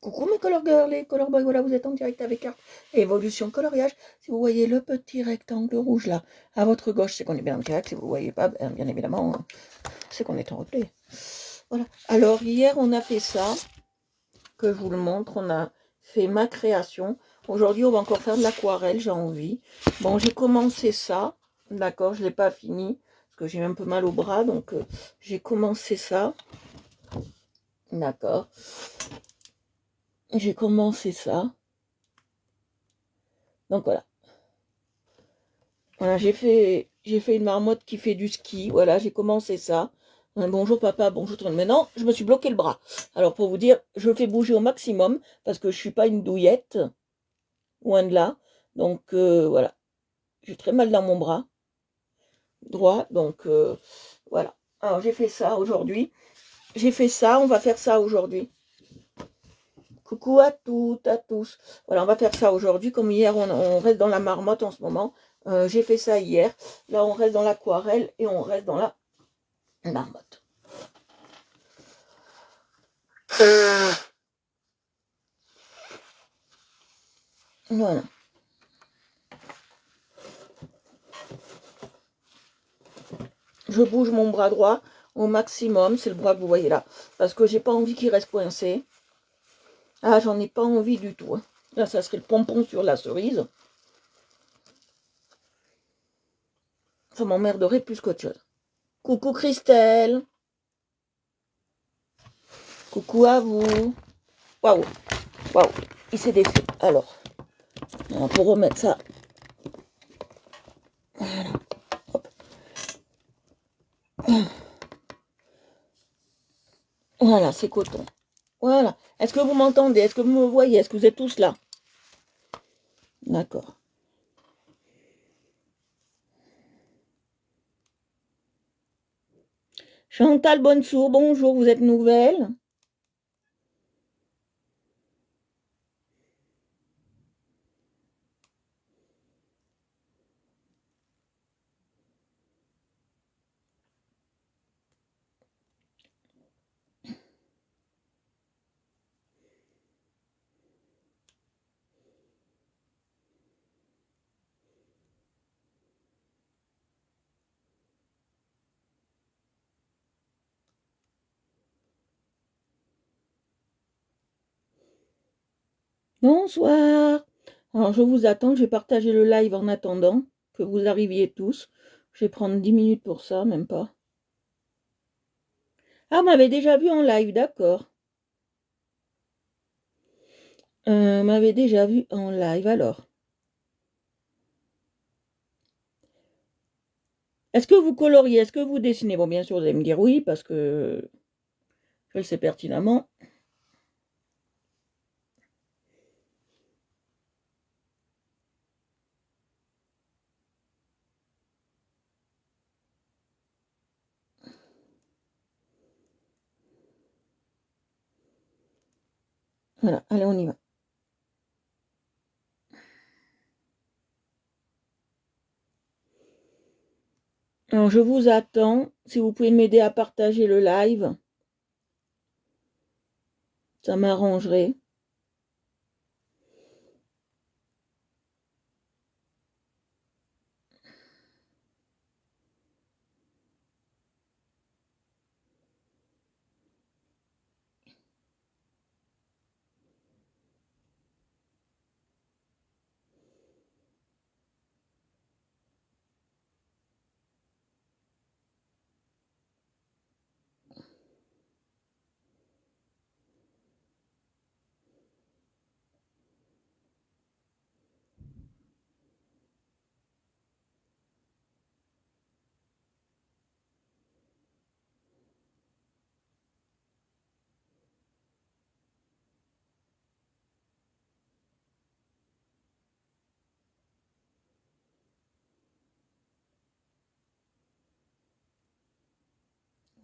Coucou mes color girls et color boys, voilà vous êtes en direct avec Art Évolution Coloriage. Si vous voyez le petit rectangle rouge là, à votre gauche, c'est qu'on est bien en direct. Si vous ne voyez pas, bien évidemment, c'est qu'on est en replay. Voilà. Alors hier on a fait ça, que je vous le montre, on a fait ma création. Aujourd'hui on va encore faire de l'aquarelle, j'ai envie. Bon, j'ai commencé ça, d'accord, je ne l'ai pas fini, parce que j'ai un peu mal au bras, donc j'ai commencé ça. D'accord. J'ai commencé ça. Donc voilà. Voilà, j'ai fait une marmotte qui fait du ski. Voilà, j'ai commencé ça. Bonjour papa, bonjour tout le monde. Maintenant, je me suis bloqué le bras. Alors pour vous dire, je le fais bouger au maximum parce que je suis pas une douillette, loin de là. Donc voilà, j'ai très mal dans mon bras droit. Donc voilà. Alors j'ai fait ça aujourd'hui. J'ai fait ça, on va faire ça aujourd'hui. Coucou à toutes, à tous. Voilà, on va faire ça aujourd'hui. Comme hier, on reste dans la marmotte en ce moment. J'ai fait ça hier. Là, on reste dans l'aquarelle et on reste dans la marmotte. Voilà. Je bouge mon bras droit au maximum. C'est le bras que vous voyez là. Parce que j'ai pas envie qu'il reste coincé. Ah, j'en ai pas envie du tout. Là, ça serait le pompon sur la cerise. Ça m'emmerderait plus qu'autre chose. Coucou Christelle. Coucou à vous. Waouh. Waouh. Il s'est défait. Alors, pour remettre ça. Voilà. Hop. Voilà, c'est coton. Voilà. Est-ce que vous m'entendez? Est-ce que vous me voyez? Est-ce que vous êtes tous là? D'accord. Chantal Bonsour, bonjour, vous êtes nouvelle? Bonsoir. Alors, je vous attends, je vais partager le live en attendant que vous arriviez tous. Je vais prendre 10 minutes pour ça, même pas. Ah, vous m'avez déjà vu en live, d'accord. Vous m'avez déjà vu en live, alors. Est-ce que vous coloriez? Est-ce que vous dessinez? Bon, bien sûr, vous allez me dire oui, parce que je le sais pertinemment. Voilà, allez, on y va. Alors, je vous attends. Si vous pouvez m'aider à partager le live, ça m'arrangerait.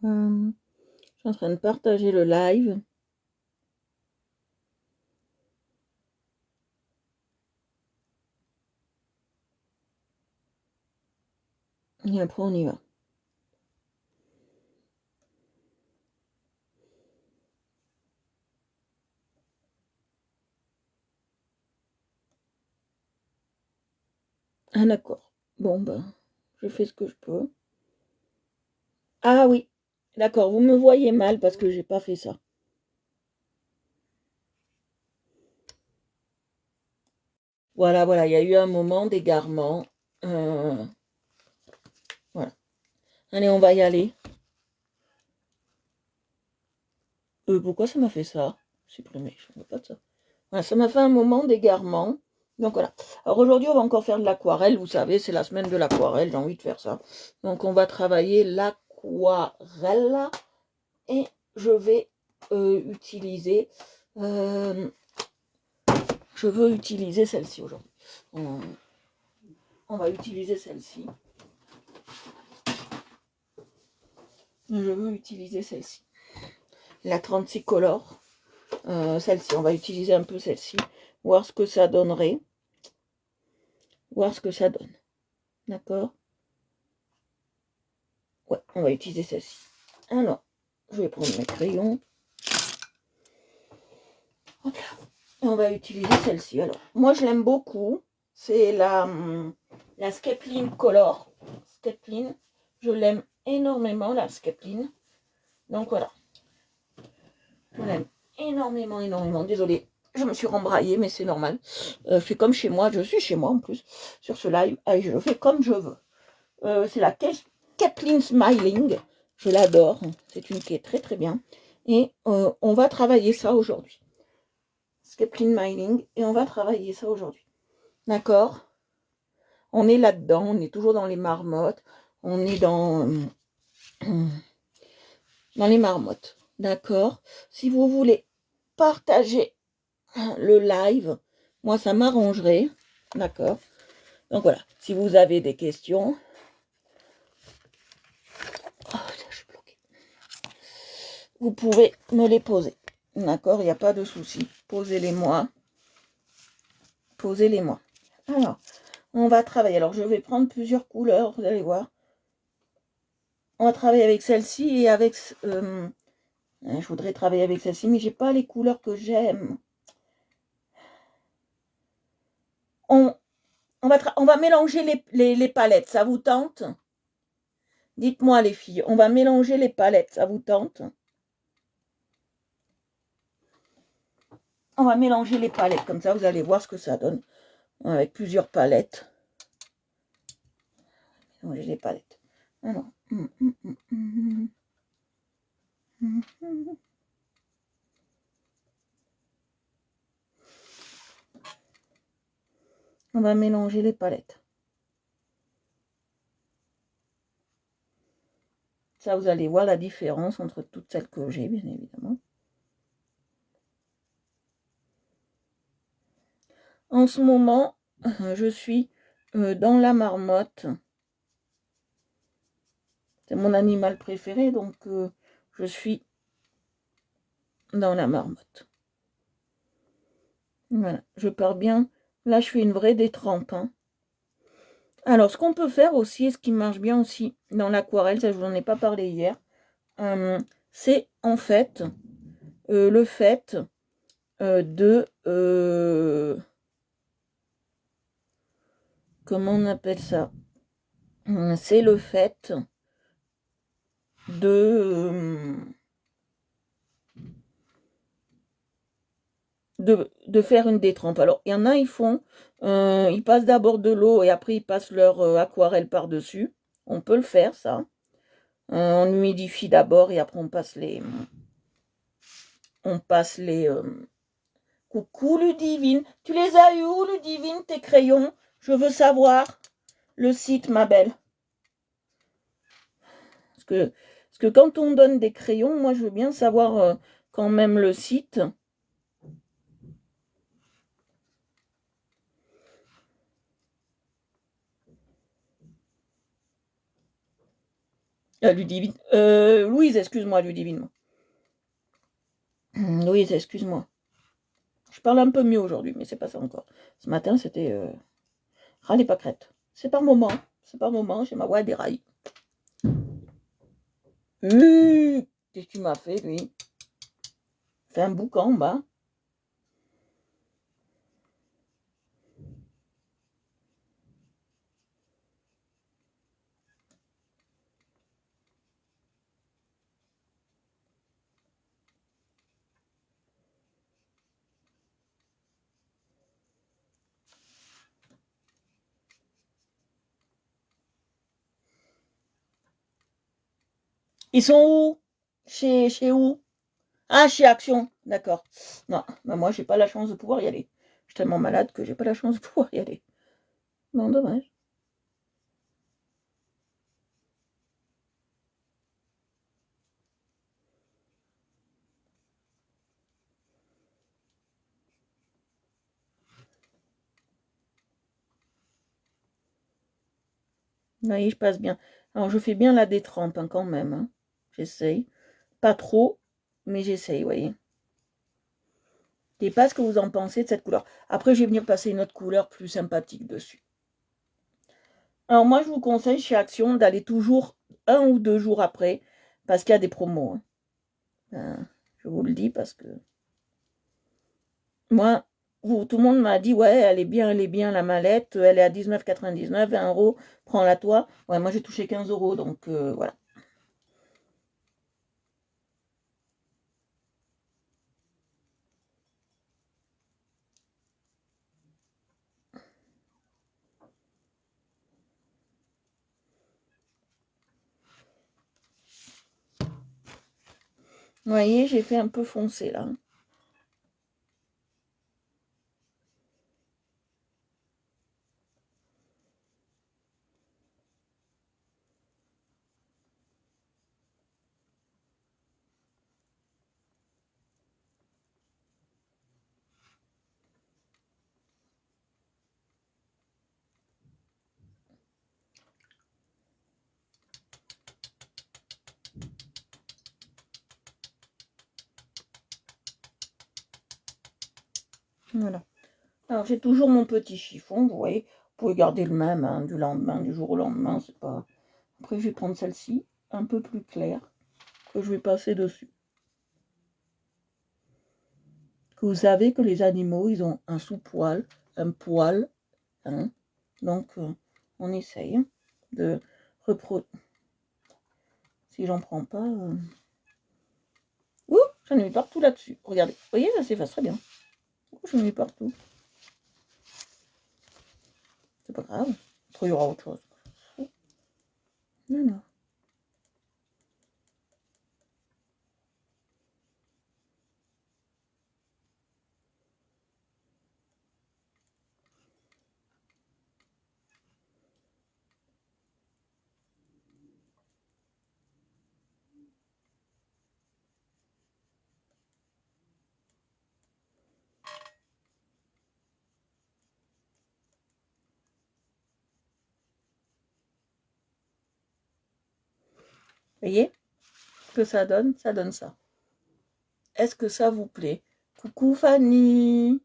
Je suis en train de partager le live. Et après, on y va. Ah d'accord. Bon ben, je fais ce que je peux. Ah oui, d'accord, vous me voyez mal parce que j'ai pas fait ça. Voilà, voilà, il y a eu un moment d'égarement. Voilà. Allez, on va y aller. Pourquoi ça m'a fait ça? Supprimer, je ne veux pas de ça. Voilà, ça m'a fait un moment d'égarement. Donc voilà. Alors aujourd'hui, on va encore faire de l'aquarelle. Vous savez, c'est la semaine de l'aquarelle. J'ai envie de faire ça. Donc on va travailler l'aquarelle. Et je vais utiliser... je veux utiliser celle-ci aujourd'hui. On va utiliser celle-ci. Je veux utiliser celle-ci. La 36 Color. Celle-ci. On va utiliser un peu celle-ci. Voir ce que ça donnerait. Voir ce que ça donne. D'accord? Ouais, on va utiliser celle-ci. Alors, je vais prendre mes crayons. Hop là. Et on va utiliser celle-ci. Alors, moi, je l'aime beaucoup. C'est la Skepline Color. Skepline. Je l'aime énormément, la Skepline. Donc, voilà. Je l'aime énormément, énormément. Désolée, je me suis rembraillée, mais c'est normal. Je fais comme chez moi. Je suis chez moi, en plus, sur ce live. Et je fais comme je veux. C'est la Kathleen Smiling. Je l'adore. C'est une qui est très très bien. Et on va travailler ça aujourd'hui. Kathleen Smiling. Et on va travailler ça aujourd'hui. D'accord? On est là-dedans. On est toujours dans les marmottes. On est dans les marmottes. D'accord? Si vous voulez partager le live, moi ça m'arrangerait. D'accord? Donc voilà. Si vous avez des questions... vous pouvez me les poser. D'accord, il n'y a pas de souci. Posez-les-moi. Posez-les-moi. Alors, on va travailler. Alors, je vais prendre plusieurs couleurs, vous allez voir. On va travailler avec celle-ci et avec... je voudrais travailler avec celle-ci, mais j'ai pas les couleurs que j'aime. On va mélanger les palettes. Ça vous tente? Dites-moi, les filles. On va mélanger les palettes. Ça vous tente? On va mélanger les palettes. Comme ça, vous allez voir ce que ça donne. Avec plusieurs palettes. Mélanger les palettes. Alors. On va mélanger les palettes. Ça, vous allez voir la différence entre toutes celles que j'ai, bien évidemment. En ce moment, je suis dans la marmotte. C'est mon animal préféré, donc je suis dans la marmotte. Voilà, je pars bien. Là, je fais une vraie détrempe. Hein. Alors, ce qu'on peut faire aussi, et ce qui marche bien aussi dans l'aquarelle, ça je vous en ai pas parlé hier, c'est en fait le fait de... comment on appelle ça? C'est le fait de faire une détrempe. Alors, il y en a, ils font, ils passent d'abord de l'eau et après ils passent leur aquarelle par-dessus. On peut le faire, ça. On humidifie d'abord et après on passe les... Coucou Ludivine. Tu les as eu où, Ludivine, tes crayons? Je veux savoir le site, ma belle. Parce que quand on donne des crayons, moi je veux bien savoir quand même le site. Ludivine. Louise, excuse-moi, Ludivine. Louise, excuse-moi. Je parle un peu mieux aujourd'hui, mais c'est pas ça encore. Ce matin, c'était ras les pâquerettes. C'est par moment. C'est par moment. J'ai ma voix des rails. Qu'est-ce que tu m'as fait, lui? Fais un boucan en bas. Ils sont où? Chez où? Ah, chez Action, d'accord. Non, bah moi, j'ai pas la chance de pouvoir y aller. Je suis tellement malade que j'ai pas la chance de pouvoir y aller. Non, dommage. Oui, je passe bien. Alors, je fais bien la détrempe hein, quand même. Hein. J'essaye. Pas trop, mais j'essaye, vous voyez. Je sais pas ce que vous en pensez de cette couleur. Après, je vais venir passer une autre couleur plus sympathique dessus. Alors, moi, je vous conseille chez Action d'aller toujours 1 ou 2 jours après, parce qu'il y a des promos. Hein. Je vous le dis parce que moi, tout le monde m'a dit, ouais, elle est bien la mallette, elle est à 19,99, 20 euros, prends-la toi. Ouais, moi j'ai touché 15 euros, donc voilà. Vous voyez, j'ai fait un peu foncé là. Voilà. Alors j'ai toujours mon petit chiffon, vous voyez. Vous pouvez garder le même hein, du lendemain, du jour au lendemain, c'est pas. Après je vais prendre celle-ci, un peu plus claire, que je vais passer dessus. Que vous savez que les animaux, ils ont un sous-poil, un poil, hein. Donc on essaye hein, de reproduire. Si j'en prends pas. Ouh, j'en ai mis partout là-dessus. Regardez, vous voyez, ça s'efface très bien. Ouh, j'en ai mis partout. C'est pas grave. Après, il y aura autre chose. Non, non. Vous voyez ce que ça donne? Ça donne ça. Est-ce que ça vous plaît? Coucou Fanny.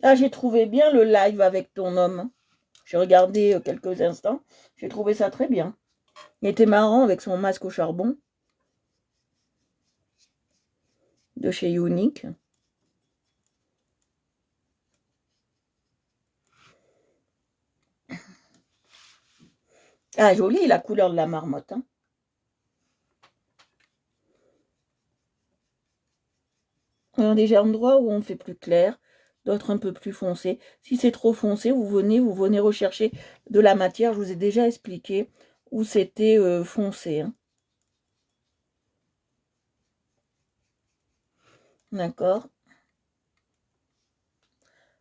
Ah, j'ai trouvé bien le live avec ton homme. J'ai regardé quelques instants. J'ai trouvé ça très bien. Il était marrant avec son masque au charbon de chez Unique. Ah, jolie la couleur de la marmotte. Hein. Il y a des endroits où on fait plus clair, d'autres un peu plus foncé. Si c'est trop foncé, vous venez rechercher de la matière. Je vous ai déjà expliqué où c'était foncé. Hein. D'accord.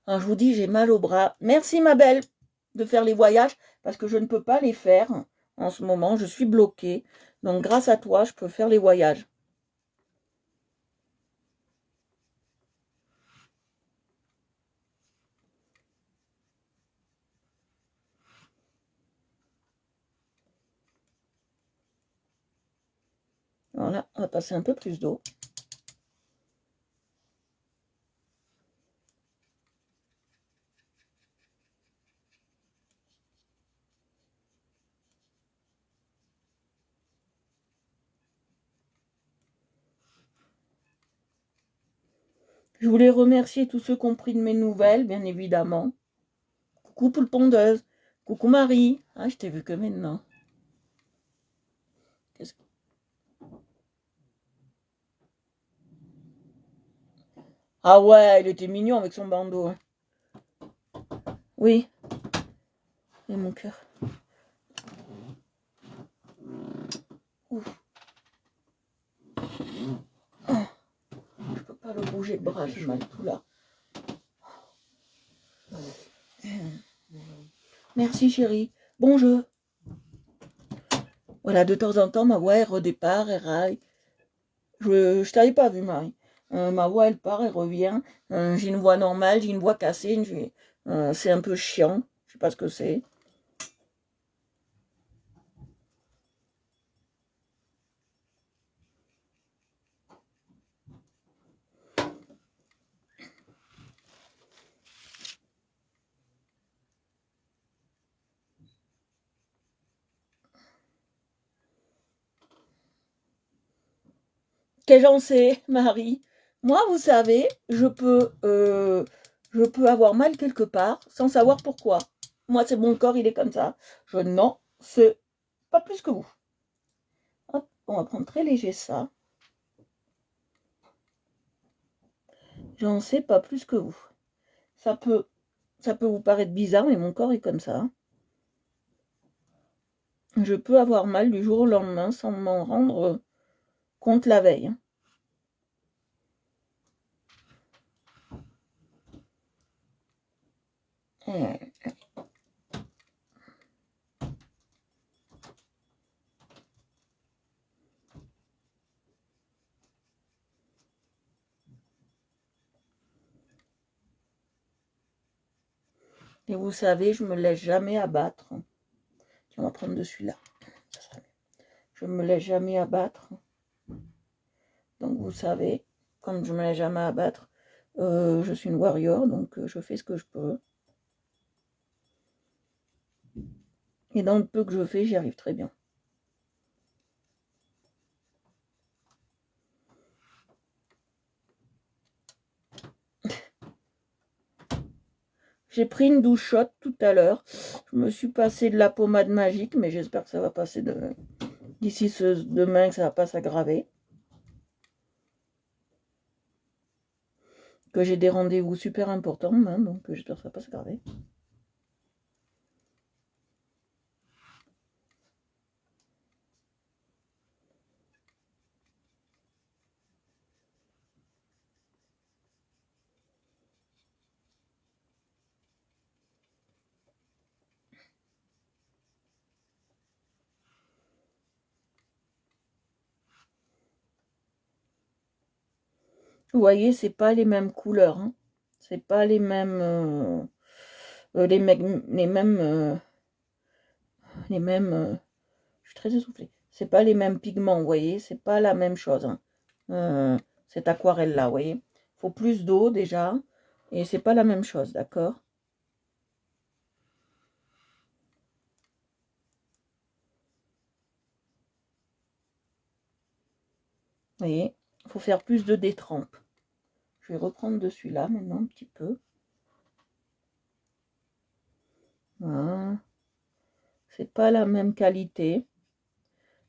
Alors, je vous dis, j'ai mal au bras. Merci ma belle de faire les voyages parce que je ne peux pas les faire en ce moment. Je suis bloquée. Donc grâce à toi, je peux faire les voyages. Voilà, on va passer un peu plus d'eau. Je voulais remercier tous ceux qui ont pris de mes nouvelles, bien évidemment. Coucou poule pondeuse. Coucou Marie. Ah, je t'ai vu que maintenant. Qu'est-ce que... Ah ouais, il était mignon avec son bandeau. Hein. Oui. Et mon cœur. Ouf. Oh. Je peux pas le bouger le bras, j'ai mal tout là. Merci chérie. Bon jeu. Voilà, de temps en temps, ma voix, elle redépart, elle raille. Je t'avais pas vu, Marie. Ma voix, elle part, elle revient. J'ai une voix normale, j'ai une voix cassée. C'est un peu chiant. Je sais pas ce que c'est. Qu'est-ce que j'en sais, Marie? Moi, vous savez, je peux avoir mal quelque part sans savoir pourquoi. Moi, c'est mon corps, il est comme ça. Je n'en sais pas plus que vous. Hop, on va prendre très léger ça. J'en sais pas plus que vous. Ça peut, ça peut vous paraître bizarre, mais mon corps est comme ça. Je peux avoir mal du jour au lendemain sans m'en rendre compte la veille. Et vous savez, je me laisse jamais abattre. Tiens, on va prendre de celui-là. Je me laisse jamais abattre. Donc vous savez, comme je me laisse jamais abattre, je suis une warrior, donc je fais ce que je peux. Et dans le peu que je fais, j'y arrive très bien. J'ai pris une douche chaude tout à l'heure. Je me suis passé de la pommade magique, mais j'espère que ça va passer d'ici demain, que ça va pas s'aggraver. Que j'ai des rendez-vous super importants, hein, donc j'espère que ça va pas s'aggraver. Vous voyez, c'est pas les mêmes couleurs. Hein. C'est pas les mêmes. Les mêmes. Les mêmes. Je suis très essoufflée. C'est pas les mêmes pigments, vous voyez. C'est pas la même chose. Hein. Cette aquarelle-là, vous voyez. Il faut plus d'eau déjà. Et c'est pas la même chose, d'accord? Vous voyez, il faut faire plus de détrempe. Je vais reprendre de celui-là maintenant un petit peu. Voilà. C'est pas la même qualité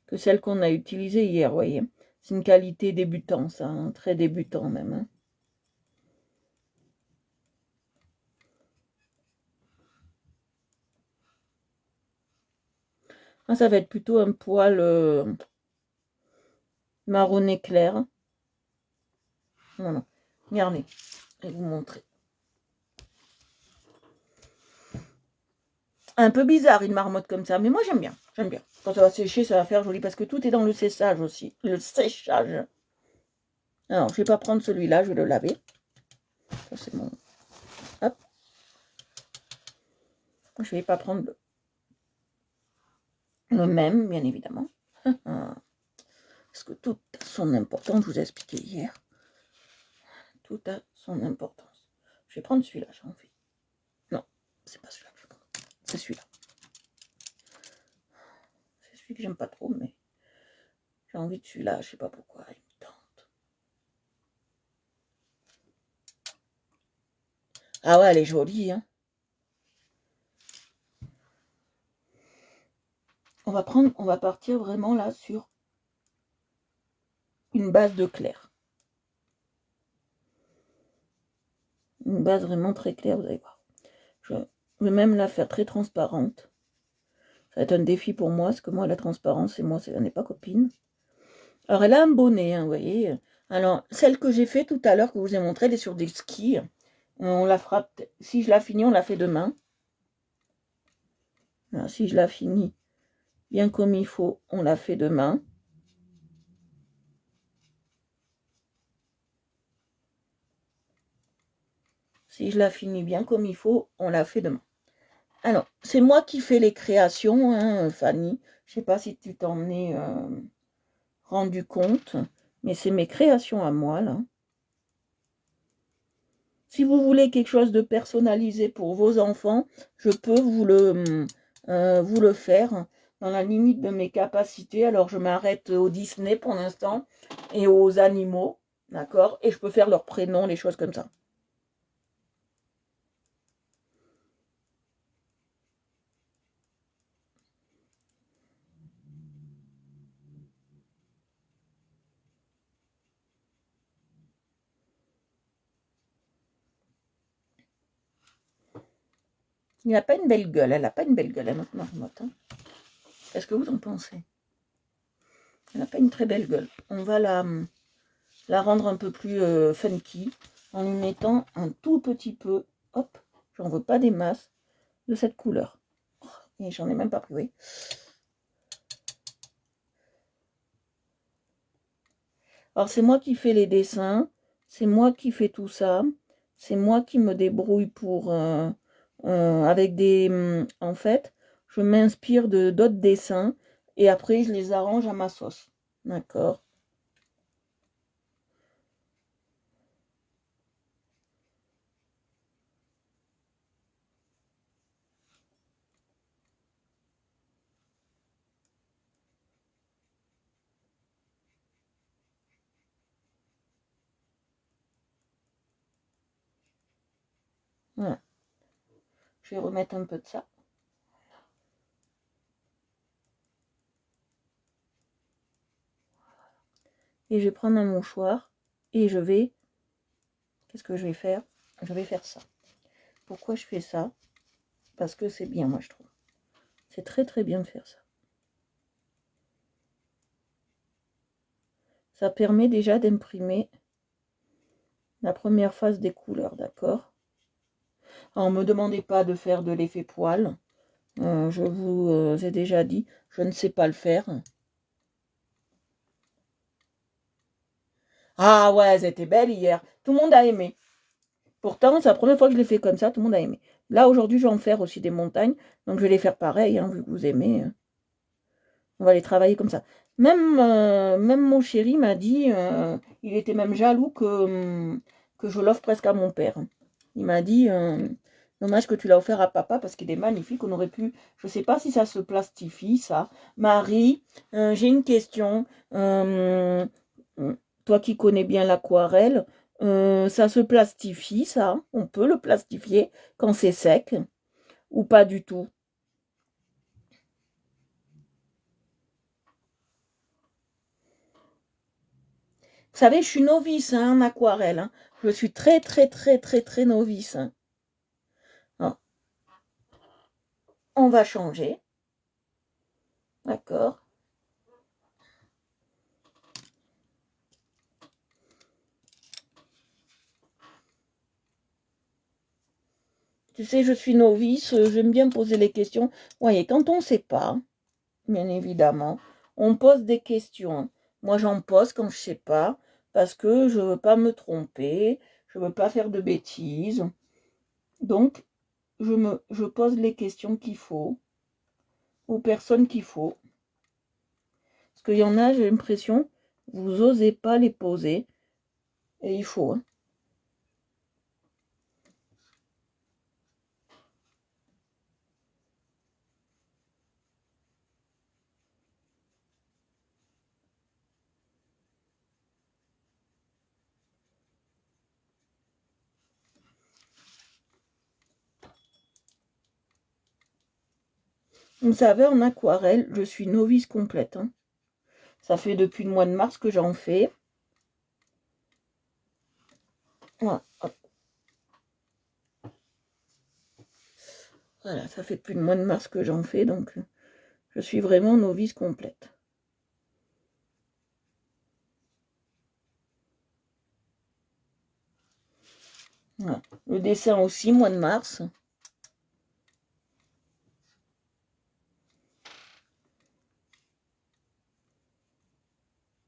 que celle qu'on a utilisée hier, vous voyez. C'est une qualité débutant, ça, hein, très débutant même. Hein. Ah, ça va être plutôt un poil marronné clair. Voilà. Regardez, je vais vous montrer. Un peu bizarre une marmotte comme ça, mais moi j'aime bien. J'aime bien. Quand ça va sécher, ça va faire joli parce que tout est dans le séchage aussi. Le séchage. Alors, je vais pas prendre celui-là, je vais le laver. Ça, c'est mon. Hop. Je vais pas prendre le même, bien évidemment. Parce que tout a son importance, je vous ai expliqué hier. Tout a son importance. Je vais prendre celui-là, j'ai envie. Non, c'est pas celui-là que je vais prendre. C'est celui-là. C'est celui que j'aime pas trop, mais j'ai envie de celui-là, je sais pas pourquoi. Il me tente. Ah ouais, elle est jolie, hein. On va partir vraiment là sur une base de clair. Une base vraiment très claire, vous allez voir. Je vais même la faire très transparente. Ça va être un défi pour moi, parce que moi, la transparence, et moi, on n'est pas copine. Alors, elle a un bonnet, hein, vous voyez. Alors, celle que j'ai fait tout à l'heure, que je vous ai montré, elle est sur des skis. On la fera, si je la finis, on la fait demain. Alors, si je la finis bien comme il faut, on la fait demain. Si je la finis bien comme il faut, on la fait demain. Alors, c'est moi qui fais les créations, hein, Fanny. Je ne sais pas si tu t'en es rendu compte, mais c'est mes créations à moi, là. Si vous voulez quelque chose de personnalisé pour vos enfants, je peux vous le faire dans la limite de mes capacités. Alors, je m'arrête au Disney pour l'instant et aux animaux, d'accord? Et je peux faire leurs prénoms, les choses comme ça. Il n'a pas une belle gueule, elle n'a pas une belle gueule, hein, notre marmotte. Hein. Qu'est-ce que vous en pensez? Elle n'a pas une très belle gueule. On va la rendre un peu plus funky en lui mettant un tout petit peu, hop, j'en veux pas des masses, de cette couleur. Et j'en ai même pas pris, oui. Alors c'est moi qui fais les dessins, c'est moi qui fais tout ça, c'est moi qui me débrouille pour avec des en fait, je m'inspire de d'autres dessins et après je les arrange à ma sauce. D'accord? Voilà. Je vais remettre un peu de ça. Et je vais prendre un mouchoir et je vais qu'est-ce que je vais faire? Je vais faire ça. Pourquoi je fais ça? Parce que c'est bien, moi je trouve. C'est très très bien de faire ça. Ça permet déjà d'imprimer la première phase des couleurs, d'accord? Alors, ne me demandez pas de faire de l'effet poil. Je vous ai déjà dit, je ne sais pas le faire. Ah ouais, elles étaient belles hier. Tout le monde a aimé. Pourtant, c'est la première fois que je les fais comme ça, tout le monde a aimé. Là, aujourd'hui, je vais en faire aussi des montagnes. Donc, je vais les faire pareil, hein, vu que vous aimez. On va les travailler comme ça. Même mon chéri m'a dit, il était même jaloux que je l'offre presque à mon père. Il m'a dit, dommage que tu l'as offert à papa parce qu'il est magnifique. On aurait pu, je ne sais pas si ça se plastifie, ça. Marie, j'ai une question. Toi qui connais bien l'aquarelle, ça se plastifie, ça? On peut le plastifier quand c'est sec ou pas du tout? Vous savez, je suis novice hein, en aquarelle. Hein. Je suis très, très, très, très, très novice. Hein. Alors, on va changer. D'accord. Tu sais, je suis novice, j'aime bien poser les questions. Vous voyez, quand on ne sait pas, bien évidemment, on pose des questions. Moi, j'en pose quand je ne sais pas, parce que je ne veux pas me tromper, je ne veux pas faire de bêtises. Donc, je pose les questions qu'il faut, aux personnes qu'il faut. Parce qu'il y en a, j'ai l'impression, vous n'osez pas les poser, et il faut. Hein. Vous savez, en aquarelle, je suis novice complète. Hein. Ça fait depuis le mois de mars que j'en fais. Voilà. Voilà, ça fait plus de mois de mars que j'en fais, donc je suis vraiment novice complète. Voilà. Le dessin aussi, mois de mars.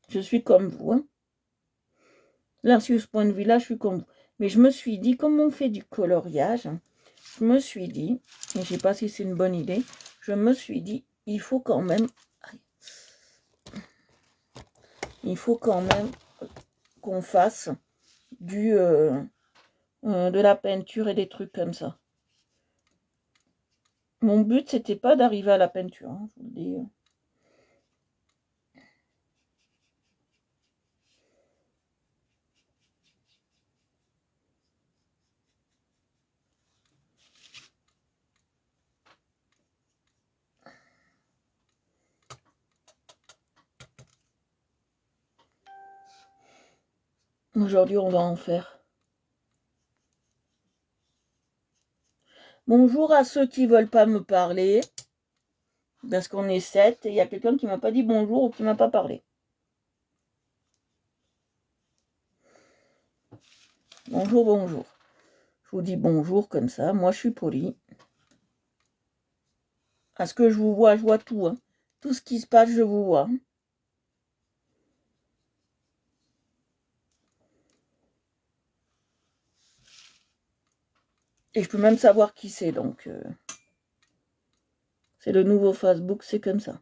Je suis comme vous. Hein. Là, sur ce point de vue-là, je suis comme vous. Mais je me suis dit, comme on fait du coloriage, je me suis dit, et je ne sais pas si c'est une bonne idée, je me suis dit, il faut quand même qu'on fasse de la peinture et des trucs comme ça. Mon but, c'était pas d'arriver à la peinture, hein, je vous le dis. Aujourd'hui, on va en faire. Bonjour à ceux qui veulent pas me parler, parce qu'on est 7 et il y a quelqu'un qui m'a pas dit bonjour ou qui m'a pas parlé. Bonjour, bonjour. Je vous dis bonjour comme ça, moi je suis polie. À ce que je vous vois, je vois tout. Hein. Tout ce qui se passe, je vous vois. Et je peux même savoir qui c'est, donc c'est le nouveau Facebook, c'est comme ça.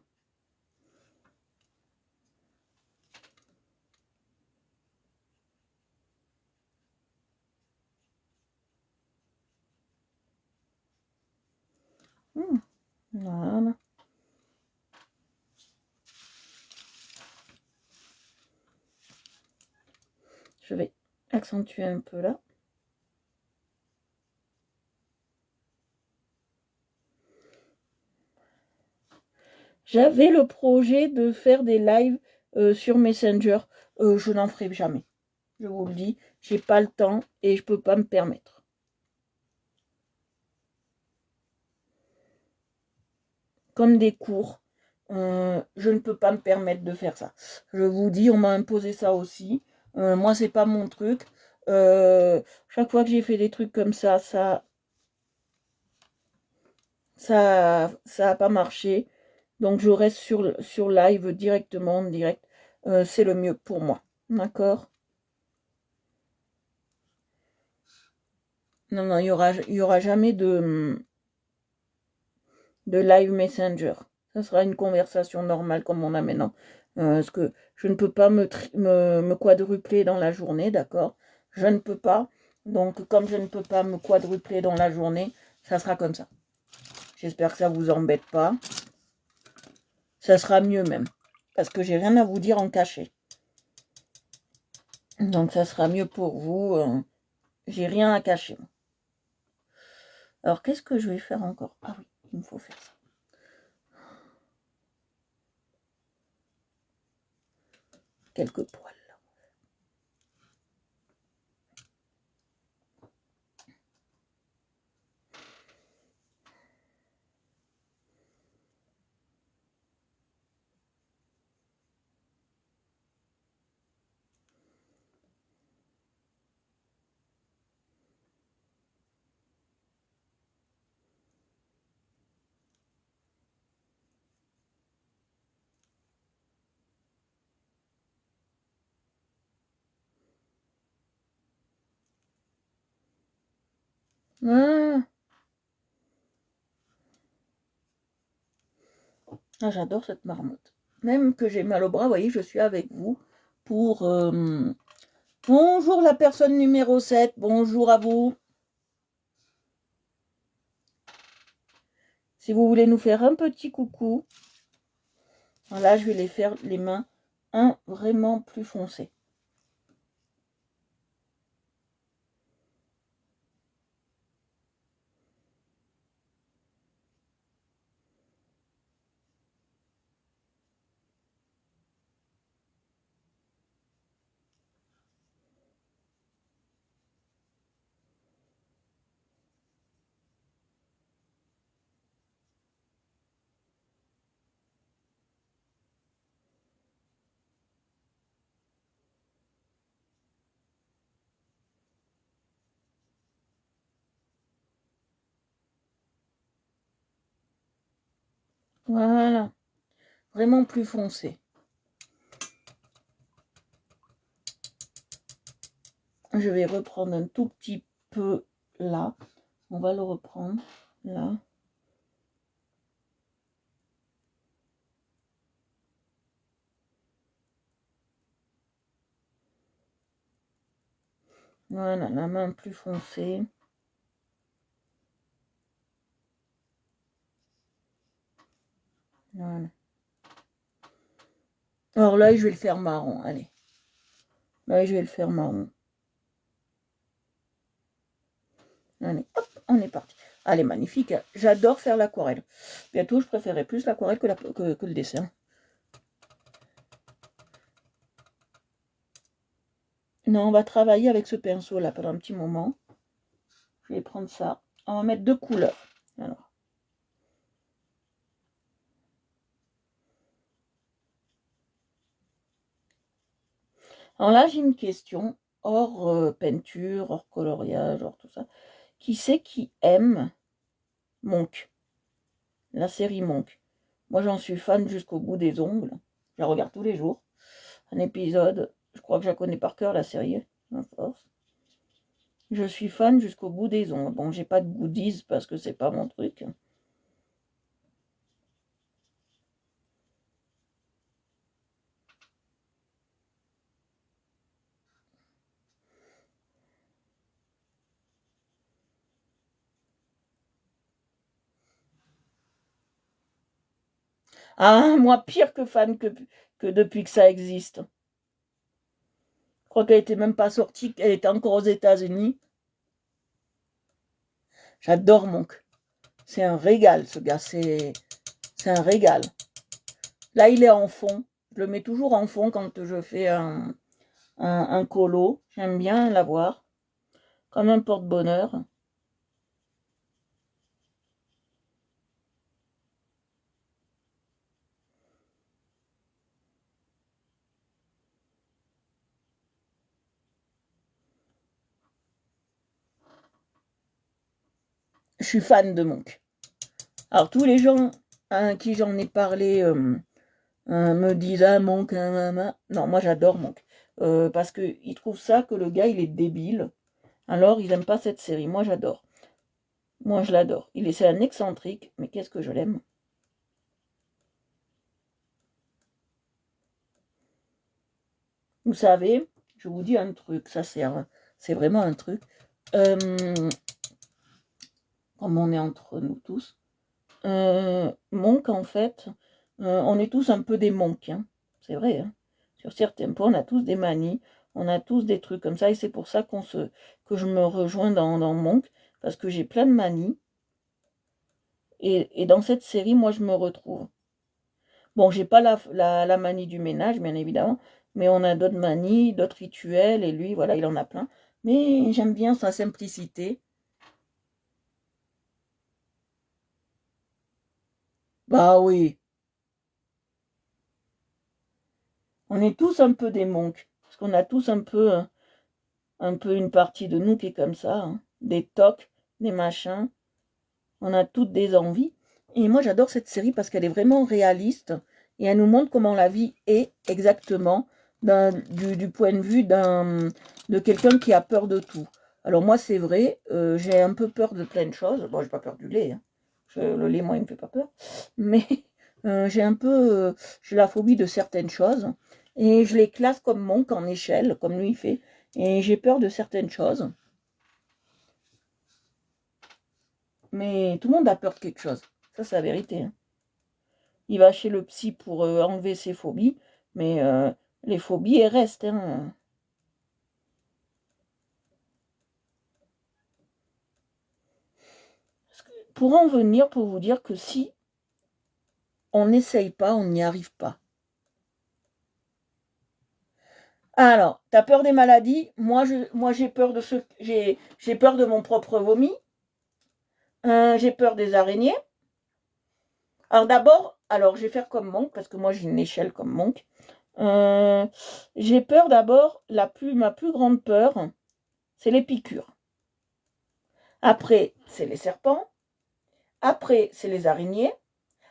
Voilà. Je vais accentuer un peu là. J'avais le projet de faire des lives sur Messenger. Je n'en ferai jamais. Je vous le dis, j'ai pas le temps et je peux pas me permettre. Comme des cours, je ne peux pas me permettre de faire ça. Je vous dis, on m'a imposé ça aussi. Moi, c'est pas mon truc. Chaque fois que j'ai fait des trucs comme ça a pas marché. Donc je reste sur live directement, en direct. C'est le mieux pour moi. D'accord? Non, non, il y aura jamais de live messenger. Ça sera une conversation normale comme on a maintenant. Parce que je ne peux pas me quadrupler dans la journée, d'accord? Je ne peux pas. Donc comme je ne peux pas me quadrupler dans la journée, ça sera comme ça. J'espère que ça vous embête pas. Ça sera mieux même. Parce que j'ai rien à vous dire en cachet. Donc ça sera mieux pour vous. J'ai rien à cacher. Alors qu'est-ce que je vais faire encore? Ah oui, il me faut faire ça. Quelques poils. Ah, ah, j'adore cette marmotte. Même que j'ai mal au bras, vous voyez, je suis avec vous pour... Bonjour la personne numéro 7, bonjour à vous. Si vous voulez nous faire un petit coucou, là je vais les faire les mains vraiment plus foncées. Voilà. Vraiment plus foncé. Je vais reprendre un tout petit peu là. On va le reprendre là. Voilà, la main plus foncée. Voilà. Alors là, je vais le faire marron. Allez. Là, je vais le faire marron. Allez, hop, on est parti. Allez, magnifique. J'adore faire l'aquarelle. Bientôt, je préférerais plus l'aquarelle que le dessin. Non, on va travailler avec ce pinceau-là pendant un petit moment. Je vais prendre ça. On va mettre 2 couleurs. Alors là, j'ai une question, hors peinture, hors coloriage, hors tout ça. Qui c'est qui aime Monk, la série Monk? Moi, j'en suis fan jusqu'au bout des ongles. Je la regarde tous les jours. Un épisode, je crois que je la connais par cœur, la série, à force. Je suis fan jusqu'au bout des ongles. Bon, j'ai pas de goodies parce que c'est pas mon truc. Ah, moi, pire que fan que depuis que ça existe. Je crois qu'elle était même pas sortie, qu'elle était encore aux États-Unis. J'adore Monk. C'est un régal, ce gars. C'est un régal. Là, il est en fond. Je le mets toujours en fond quand je fais un colo. J'aime bien l'avoir. Comme un porte-bonheur. Je suis fan de Monk. Alors, tous les gens à qui j'en ai parlé me disent ah Monk, non, moi j'adore Monk. Parce qu'ils trouvent ça que le gars il est débile. Alors ils n'aiment pas cette série. Moi j'adore. Moi je l'adore. C'est un excentrique, mais qu'est-ce que je l'aime. Vous savez, je vous dis un truc, ça c'est vraiment un truc. Comme on est entre nous tous. Monk, en fait, on est tous un peu des monks, hein. C'est vrai, hein. Sur certains points, on a tous des manies, on a tous des trucs comme ça, et c'est pour ça que je me rejoins dans Monk, parce que j'ai plein de manies, et dans cette série, moi, je me retrouve. Bon, j'ai pas la manie du ménage, bien évidemment, mais on a d'autres manies, d'autres rituels, et lui, voilà, il en a plein. Mais j'aime bien sa simplicité. Bah oui, on est tous un peu des monks, parce qu'on a tous un peu une partie de nous qui est comme ça, hein. Des tocs, des machins, on a toutes des envies. Et moi j'adore cette série parce qu'elle est vraiment réaliste et elle nous montre comment la vie est exactement du point de vue de quelqu'un qui a peur de tout. Alors moi c'est vrai, j'ai un peu peur de plein de choses. Bon, j'ai pas peur du lait, hein. Le lait, moi, il me fait pas peur. Mais j'ai la phobie de certaines choses. Et je les classe comme monk en échelle, comme lui il fait. Et j'ai peur de certaines choses. Mais tout le monde a peur de quelque chose. Ça, c'est la vérité, hein. Il va chez le psy pour enlever ses phobies. Mais les phobies, elles restent, hein. Pour en venir, pour vous dire que si on n'essaye pas, on n'y arrive pas. Alors, t'as peur des maladies? Moi j'ai peur de j'ai peur de mon propre vomi. J'ai peur des araignées. Alors d'abord, je vais faire comme Monk, parce que moi j'ai une échelle comme Monk. J'ai peur d'abord, ma plus grande peur, c'est les piqûres. Après, c'est les serpents. Après, c'est les araignées.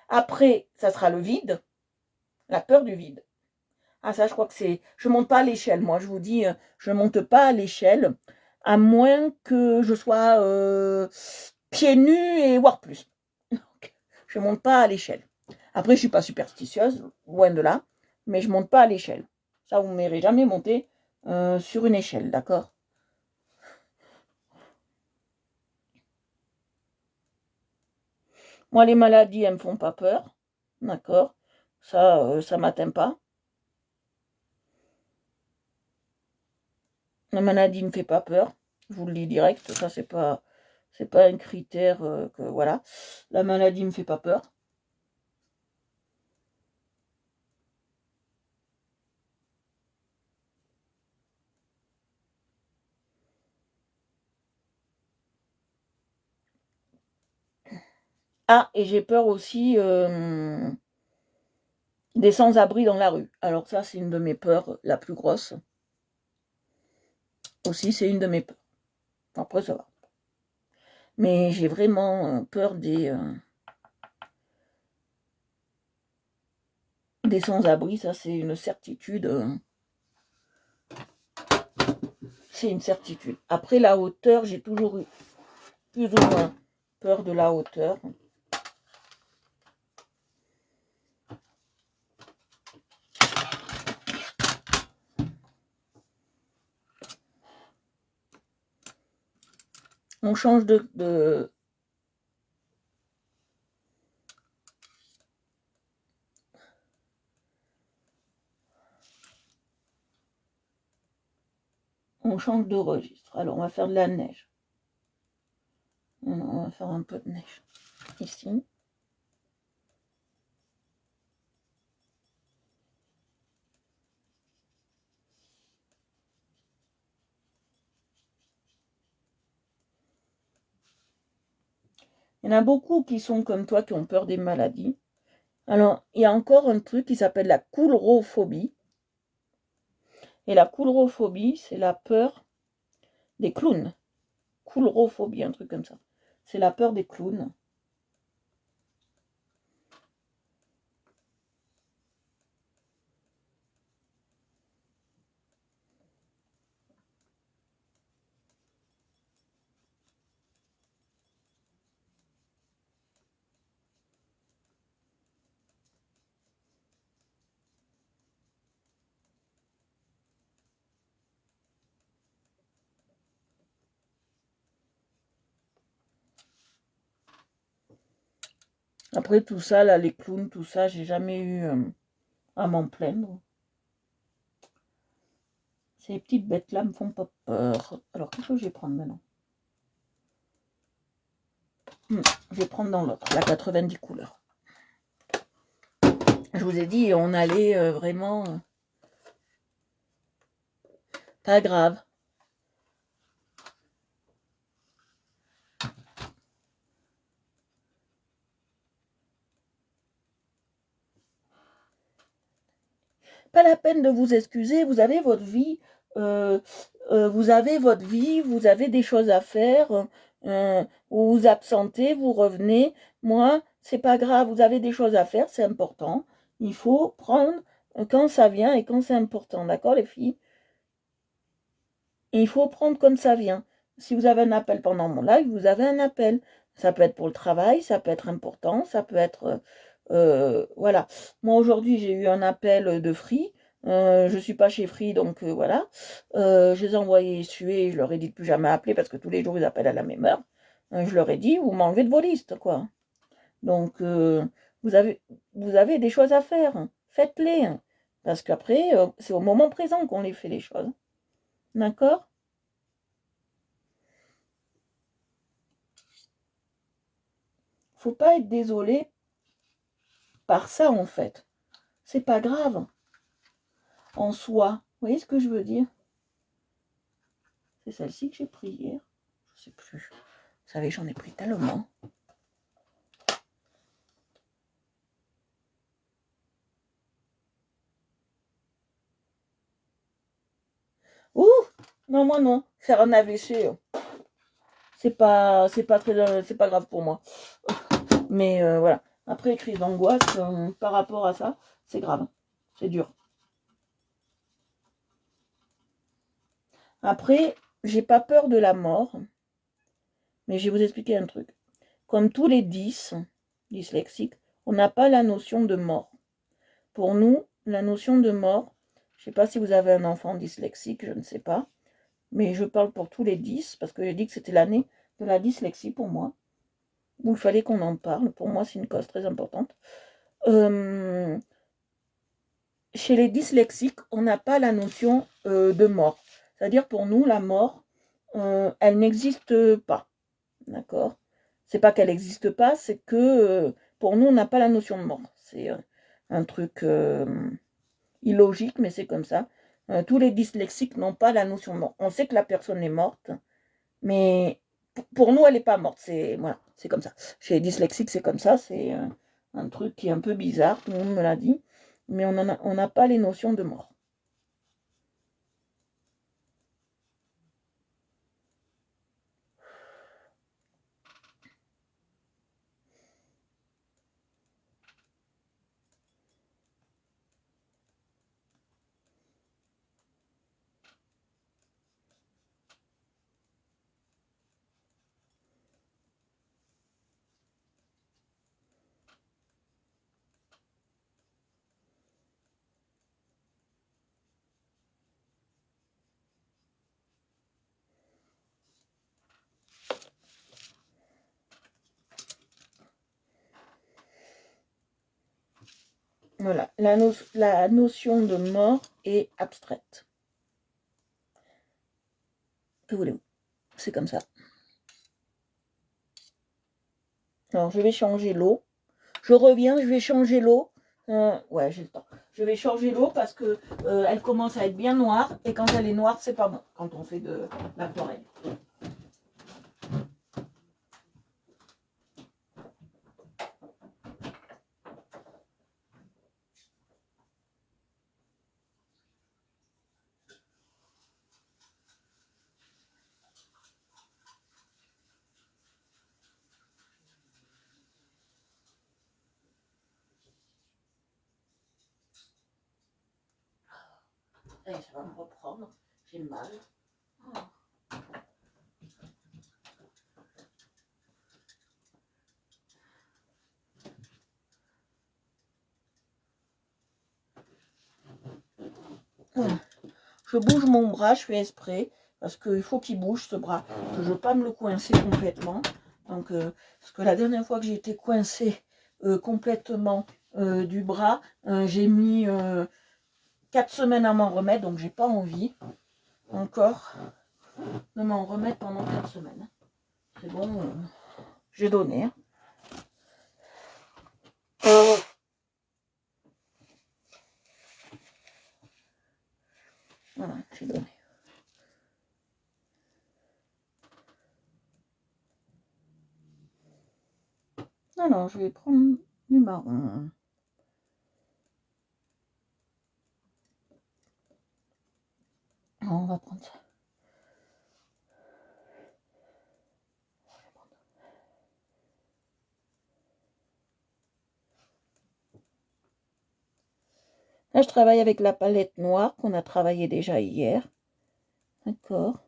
Après, ça sera le vide, la peur du vide. Ah ça, je crois que c'est... Je monte pas à l'échelle, moi, je vous dis, je monte pas à l'échelle, à moins que je sois pieds nus et voire plus. Je monte pas à l'échelle. Après, je suis pas superstitieuse, loin de là, mais je monte pas à l'échelle. Ça, vous ne m'aurez jamais monté sur une échelle, d'accord? Moi, les maladies, elles me font pas peur, d'accord? Ça m'atteint pas. La maladie ne me fait pas peur, je vous le dis direct, ça c'est pas un critère que voilà. La maladie me fait pas peur. Ah, et j'ai peur aussi des sans-abri dans la rue. Alors ça, c'est une de mes peurs, la plus grosse. Aussi, c'est une de mes peurs. Après, ça va. Mais j'ai vraiment peur des sans-abri, ça c'est une certitude. C'est une certitude. Après, la hauteur, j'ai toujours eu plus ou moins peur de la hauteur. On change on change de registre. Alors, on va faire de la neige. On va faire un peu de neige ici. Il y en a beaucoup qui sont comme toi, qui ont peur des maladies. Alors, il y a encore un truc qui s'appelle la coulrophobie. Et la coulrophobie, c'est la peur des clowns. Coulrophobie, un truc comme ça. C'est la peur des clowns. Après tout ça, là, les clowns, tout ça, j'ai jamais eu à m'en plaindre. Ces petites bêtes-là me font pas peur. Alors, qu'est-ce que je vais prendre maintenant? Je vais prendre dans l'autre, la 90 couleurs. Je vous ai dit, on allait vraiment... pas grave. Pas la peine de vous excuser, vous avez votre vie, vous avez votre vie, vous avez des choses à faire, vous vous absentez, vous revenez. Moi, c'est pas grave, vous avez des choses à faire, c'est important. Il faut prendre quand ça vient et quand c'est important, d'accord les filles? Il faut prendre comme ça vient. Si vous avez un appel pendant mon live, vous avez un appel. Ça peut être pour le travail, ça peut être important, ça peut être... voilà. Moi, aujourd'hui, j'ai eu un appel de Free. Je suis pas chez Free, donc voilà. Je les ai envoyés suer, je leur ai dit de plus jamais appeler parce que tous les jours, ils appellent à la même heure. Je leur ai dit, vous m'enlevez de vos listes, quoi. Donc, vous avez, vous avez des choses à faire. Faites-les. Parce qu'après, c'est au moment présent qu'on les fait, les choses. D'accord? Faut pas être désolé par ça, en fait. C'est pas grave, en soi. Vous voyez ce que je veux dire? C'est celle-ci que j'ai pris hier. Je sais plus. Vous savez, j'en ai pris tellement. Ouh! Non, moi non. Faire un AVC, c'est pas grave pour moi. Mais voilà. Après, les crises d'angoisse, par rapport à ça, c'est grave. C'est dur. Après, j'ai pas peur de la mort, mais je vais vous expliquer un truc. Comme tous les dyslexiques, on n'a pas la notion de mort. Pour nous, la notion de mort, je ne sais pas si vous avez un enfant dyslexique, je ne sais pas, mais je parle pour tous les 10, parce que j'ai dit que c'était l'année de la dyslexie pour moi, où il fallait qu'on en parle. Pour moi, c'est une cause très importante. Chez les dyslexiques, on n'a pas la notion de mort. C'est-à-dire pour nous, la mort, elle n'existe pas. D'accord? C'est pas qu'elle n'existe pas, c'est que pour nous, on n'a pas la notion de mort. C'est un truc illogique, mais c'est comme ça. Tous les dyslexiques n'ont pas la notion de mort. On sait que la personne est morte, mais pour nous, elle n'est pas morte. C'est voilà, c'est comme ça. Chez les dyslexiques, c'est comme ça. C'est un truc qui est un peu bizarre. Tout le monde me l'a dit, mais on n'a pas les notions de mort. Voilà, la notion de mort est abstraite. Que voulez-vous? C'est comme ça. Alors, je vais changer l'eau. Je reviens, je vais changer l'eau. Ouais, j'ai le temps. Je vais changer l'eau parce que elle commence à être bien noire. Et quand elle est noire, c'est pas bon quand on fait de l'aquarelle. Et ça va me reprendre. J'ai mal. Oh. Voilà. Je bouge mon bras, je fais exprès, parce qu'il faut qu'il bouge ce bras. Je ne veux pas me le coincer complètement. Donc, parce que la dernière fois que j'ai été coincée complètement du bras, j'ai mis 4 semaines à m'en remettre, donc j'ai pas envie encore de m'en remettre pendant 4 semaines. C'est bon, j'ai donné. Hein. Voilà, j'ai donné. Alors, je vais prendre du marron. On va prendre ça. Là, je travaille avec la palette noire qu'on a travaillé déjà hier. D'accord.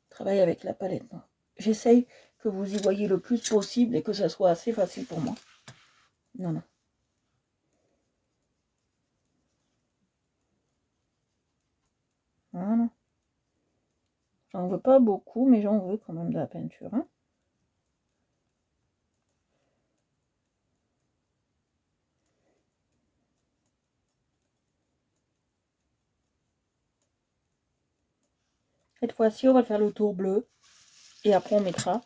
Je travaille avec la palette noire. J'essaye que vous y voyez le plus possible et que ça soit assez facile pour moi. Non, non. Voilà. J'en veux pas beaucoup, mais j'en veux quand même de la peinture. Hein. Cette fois-ci, on va faire le tour bleu. Et après, on mettra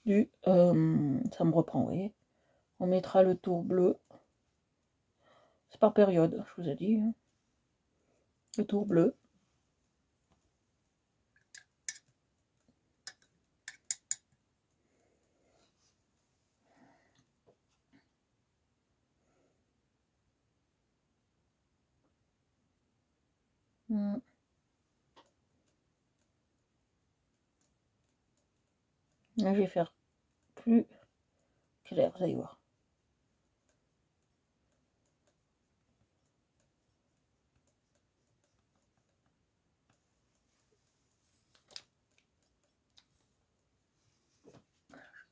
du... ça me reprend, vous voyez. On mettra le tour bleu. C'est par période, je vous ai dit. Hein. Le tour bleu. Là, je vais faire plus clair, vous allez voir.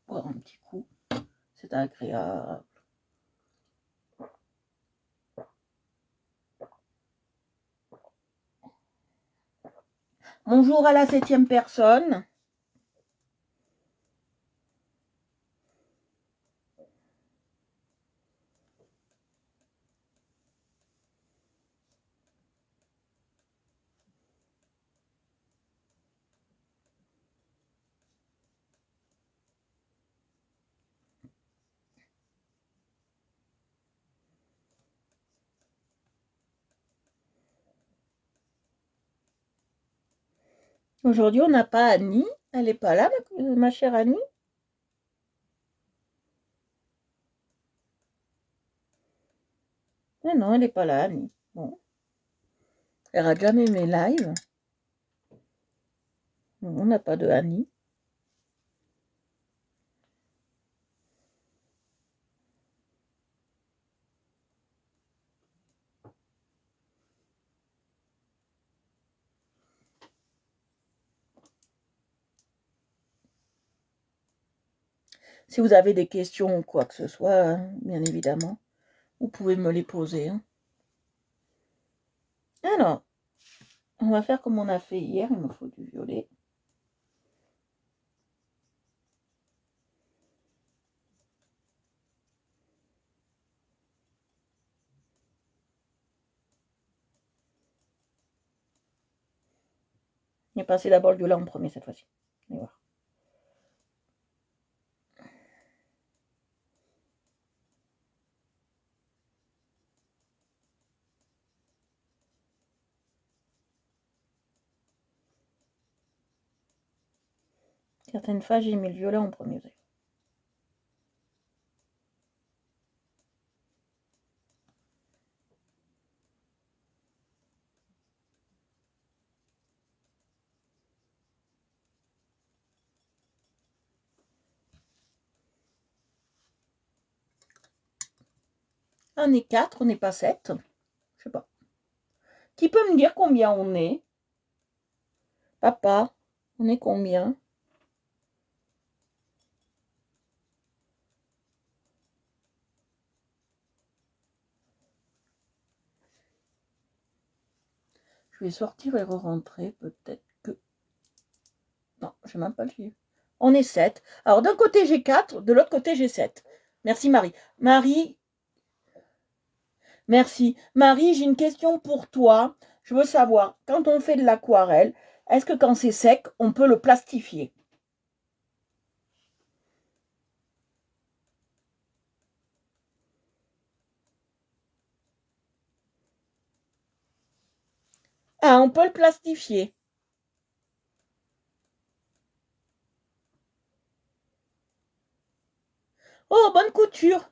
Boire un petit coup, c'est agréable. Bonjour à la 7e personne. Aujourd'hui, on n'a pas Annie. Elle n'est pas là, ma chère Annie. Mais non, elle n'est pas là, Annie. Bon. Elle n'a jamais mes lives. On n'a pas de Annie. Si vous avez des questions ou quoi que ce soit, bien évidemment, vous pouvez me les poser. Alors, on va faire comme on a fait hier. Il me faut du violet. Je vais passer d'abord le violet en premier cette fois-ci. On va voir. Certaines fois, j'ai mis le violet en premier. On est 4, on n'est pas 7. Je sais pas. Qui peut me dire combien on est? Papa, on est combien? Je vais sortir et re-rentrer. Peut-être que... Non, je n'ai même pas le chiffre. On est 7. Alors, d'un côté, j'ai 4. De l'autre côté, j'ai 7. Merci, Marie. Marie, merci. Marie, j'ai une question pour toi. Je veux savoir, quand on fait de l'aquarelle, est-ce que quand c'est sec, on peut le plastifier? Ah, on peut le plastifier. Oh, bonne couture.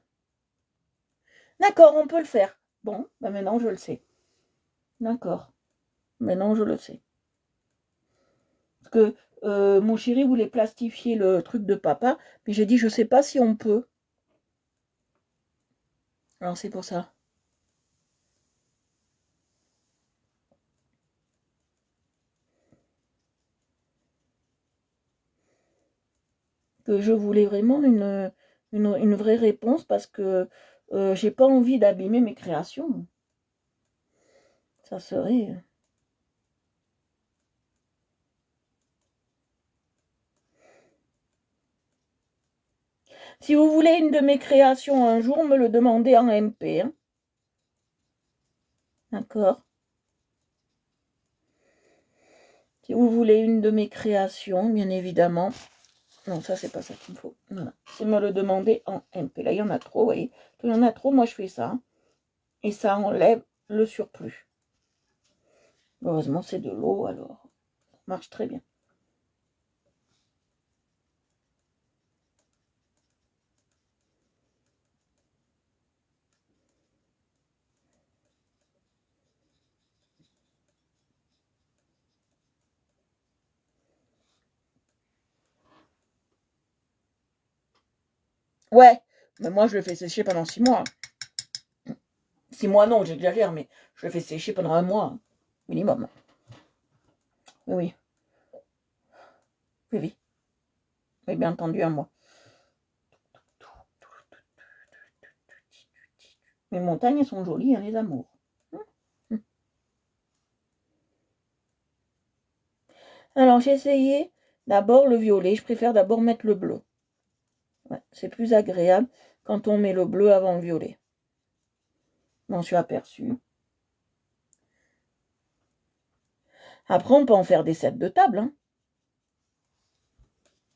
D'accord, on peut le faire. Bon, ben maintenant je le sais. D'accord. Maintenant je le sais. Parce que mon chéri voulait plastifier le truc de papa, puis j'ai dit je sais pas si on peut. Alors c'est pour ça. Que je voulais vraiment une vraie réponse parce que j'ai pas envie d'abîmer mes créations. Ça serait. Si vous voulez une de mes créations un jour, me le demandez en MP. Hein. D'accord. Si vous voulez une de mes créations, bien évidemment. Non, ça, c'est pas ça qu'il me faut. Voilà. C'est me le demander en MP. Là, il y en a trop, vous voyez. Il y en a trop, moi, je fais ça. Et ça enlève le surplus. Heureusement, c'est de l'eau, alors. Ça marche très bien. Ouais, mais moi je le fais sécher pendant 6 mois. 6 mois non, j'exagère, mais je le fais sécher pendant 1 mois, minimum. Oui, oui, oui, oui, oui, bien entendu, 1 mois. Les montagnes sont jolies, hein, les amours. Alors j'ai essayé d'abord le violet, je préfère d'abord mettre le bleu. Ouais, c'est plus agréable quand on met le bleu avant le violet. Je m'en suis aperçue. Après, on peut en faire des sets de table. Hein.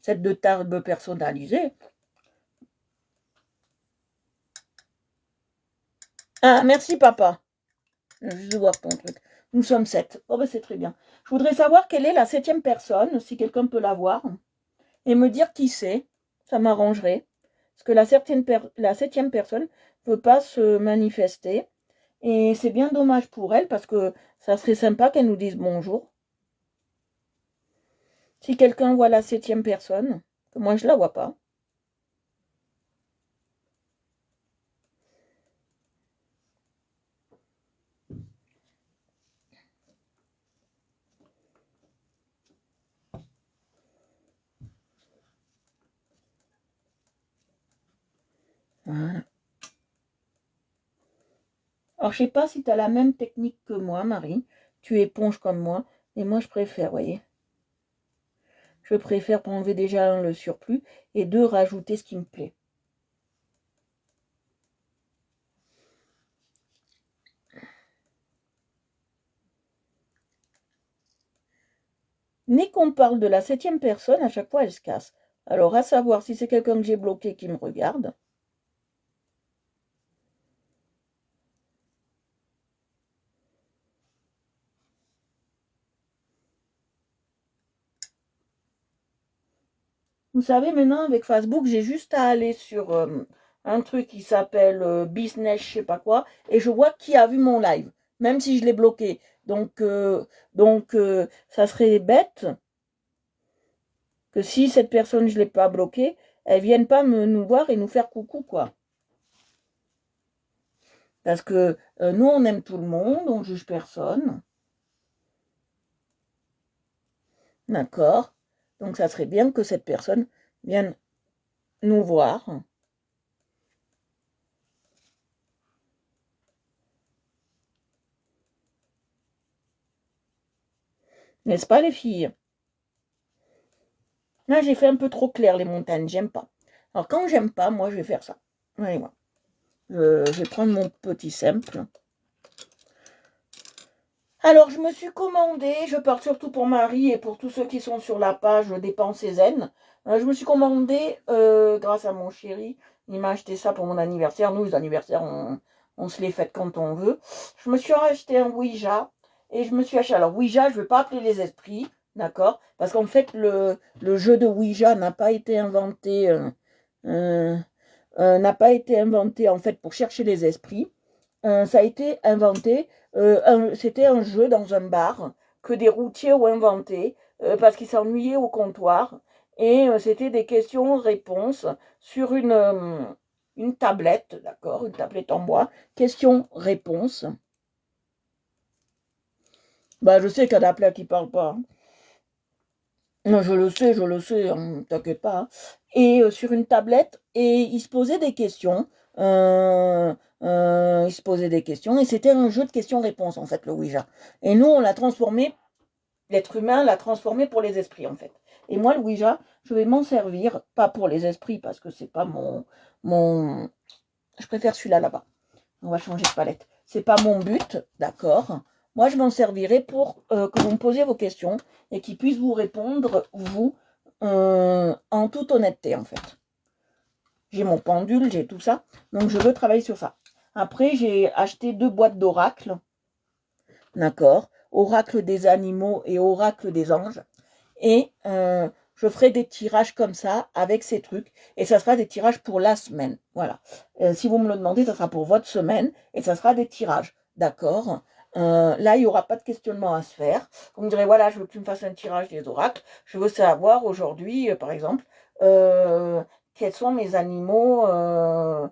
Sets de table personnalisés. Ah, merci papa. Je vais juste voir ton truc. Nous sommes 7. Oh ben c'est très bien. Je voudrais savoir quelle est la 7e personne, si quelqu'un peut la voir, et me dire qui c'est. Ça m'arrangerait. Parce que la 7e personne ne peut pas se manifester. Et c'est bien dommage pour elle parce que ça serait sympa qu'elle nous dise bonjour. Si quelqu'un voit la 7e personne, que moi je la vois pas. Voilà. Alors je sais pas si tu as la même technique que moi, Marie. Tu éponges comme moi. Et moi je préfère, voyez. Je préfère pour enlever déjà le surplus et deux rajouter ce qui me plaît. Dès qu'on parle de la 7e personne, à chaque fois elle se casse. Alors à savoir si c'est quelqu'un que j'ai bloqué qui me regarde. Vous savez, maintenant, avec Facebook, j'ai juste à aller sur un truc qui s'appelle Business, je sais pas quoi, et je vois qui a vu mon live, même si je l'ai bloqué. Donc, ça serait bête que si cette personne, je l'ai pas bloquée, elle vienne pas nous voir et nous faire coucou, quoi. Parce que nous, on aime tout le monde, on juge personne. D'accord? Donc, ça serait bien que cette personne vienne nous voir. N'est-ce pas, les filles? Là, j'ai fait un peu trop clair les montagnes, j'aime pas. Alors, quand j'aime pas, moi, je vais faire ça. Allez, moi. Je vais prendre mon petit simple. Alors, je me suis commandé, je parle surtout pour Marie et pour tous ceux qui sont sur la page Dépenses et Zen. Je me suis commandé, grâce à mon chéri, il m'a acheté ça pour mon anniversaire. Nous, les anniversaires, on se les fête quand on veut. Je me suis acheté un Ouija et je me suis acheté. Alors, Ouija, je ne vais pas appeler les esprits, d'accord? Parce qu'en fait, le jeu de Ouija n'a pas été inventé. Euh, n'a pas été inventé en fait pour chercher les esprits. Ça a été inventé, c'était un jeu dans un bar que des routiers ont inventé parce qu'ils s'ennuyaient au comptoir. Et c'était des questions-réponses sur une tablette, d'accord, une tablette en bois. Questions-réponses. Bah, je sais qu'il y en a plein qui ne parlent pas. Non, je le sais, hein, t'inquiète pas. Hein. Et sur une tablette, et il se posait des questions. Il se posait des questions, et c'était un jeu de questions-réponses, en fait, le Ouija. Et nous, on l'a transformé, l'être humain l'a transformé pour les esprits, en fait. Et moi, le Ouija, je vais m'en servir, pas pour les esprits, parce que c'est pas mon... Je préfère celui-là, là-bas. On va changer de palette. C'est pas mon but, d'accord. Moi, je m'en servirai pour que vous me posiez vos questions et qu'ils puissent vous répondre, vous, en toute honnêteté, en fait. J'ai mon pendule, j'ai tout ça. Donc, je veux travailler sur ça. Après, j'ai acheté 2 boîtes d'oracle. D'accord. Oracle des animaux et oracle des anges. Et je ferai des tirages comme ça, avec ces trucs. Et ça sera des tirages pour la semaine. Voilà. Si vous me le demandez, ça sera pour votre semaine. Et ça sera des tirages. D'accord. Là, il n'y aura pas de questionnement à se faire. Vous me direz, voilà, je veux que tu me fasses un tirage des oracles. Je veux savoir aujourd'hui, par exemple, quels sont mes animaux en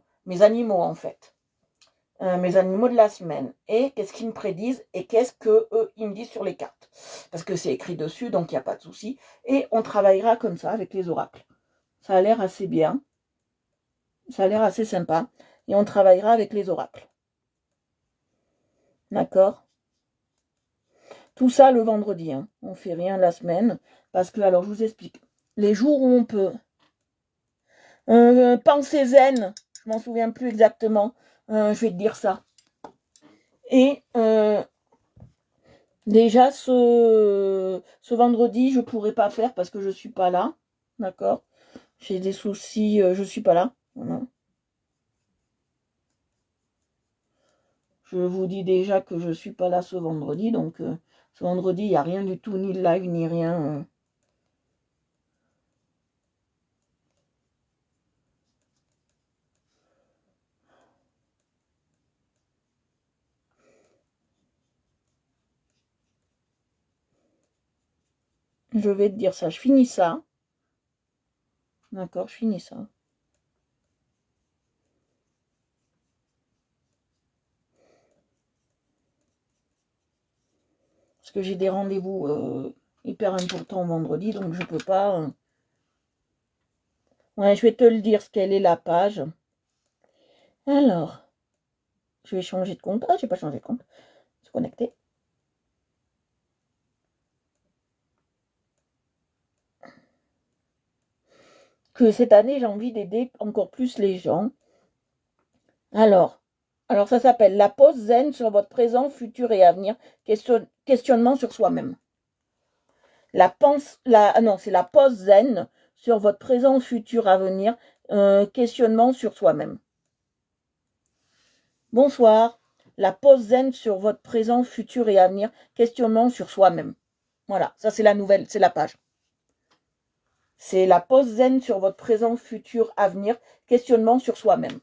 fait. Mes animaux de la semaine. Et qu'est-ce qu'ils me prédisent et qu'est-ce que eux, ils me disent sur les cartes. Parce que c'est écrit dessus, donc il n'y a pas de souci. Et on travaillera comme ça avec les oracles. Ça a l'air assez bien. Ça a l'air assez sympa. Et on travaillera avec les oracles. D'accord? Tout ça le vendredi. Hein. On fait rien la semaine. Parce que, alors je vous explique. Les jours où on peut. Pensée zen. Je m'en souviens plus exactement. Je vais te dire ça. Et déjà, ce vendredi, je ne pourrai pas faire parce que je ne suis pas là. D'accord? J'ai des soucis, je ne suis pas là. Voilà. Je vous dis déjà que je ne suis pas là ce vendredi. Donc, ce vendredi, il n'y a rien du tout, ni live, ni rien. Je vais te dire ça. Je finis ça. D'accord, je finis ça. Parce que j'ai des rendez-vous hyper importants vendredi, donc je peux pas. Ouais, je vais te le dire, quelle est la page. Alors, je vais changer de compte. Ah, j'ai pas changé de compte. Se connecter. Que cette année, j'ai envie d'aider encore plus les gens. Alors ça s'appelle la pause zen sur votre présent, futur et avenir. Questionnement sur soi-même. C'est la pause zen sur votre présent, futur, avenir. Questionnement sur soi-même. Bonsoir. La pause zen sur votre présent, futur et avenir. Questionnement sur soi-même. Voilà, ça c'est la nouvelle, c'est la page. C'est la pause zen sur votre présent, futur, avenir. Questionnement sur soi-même.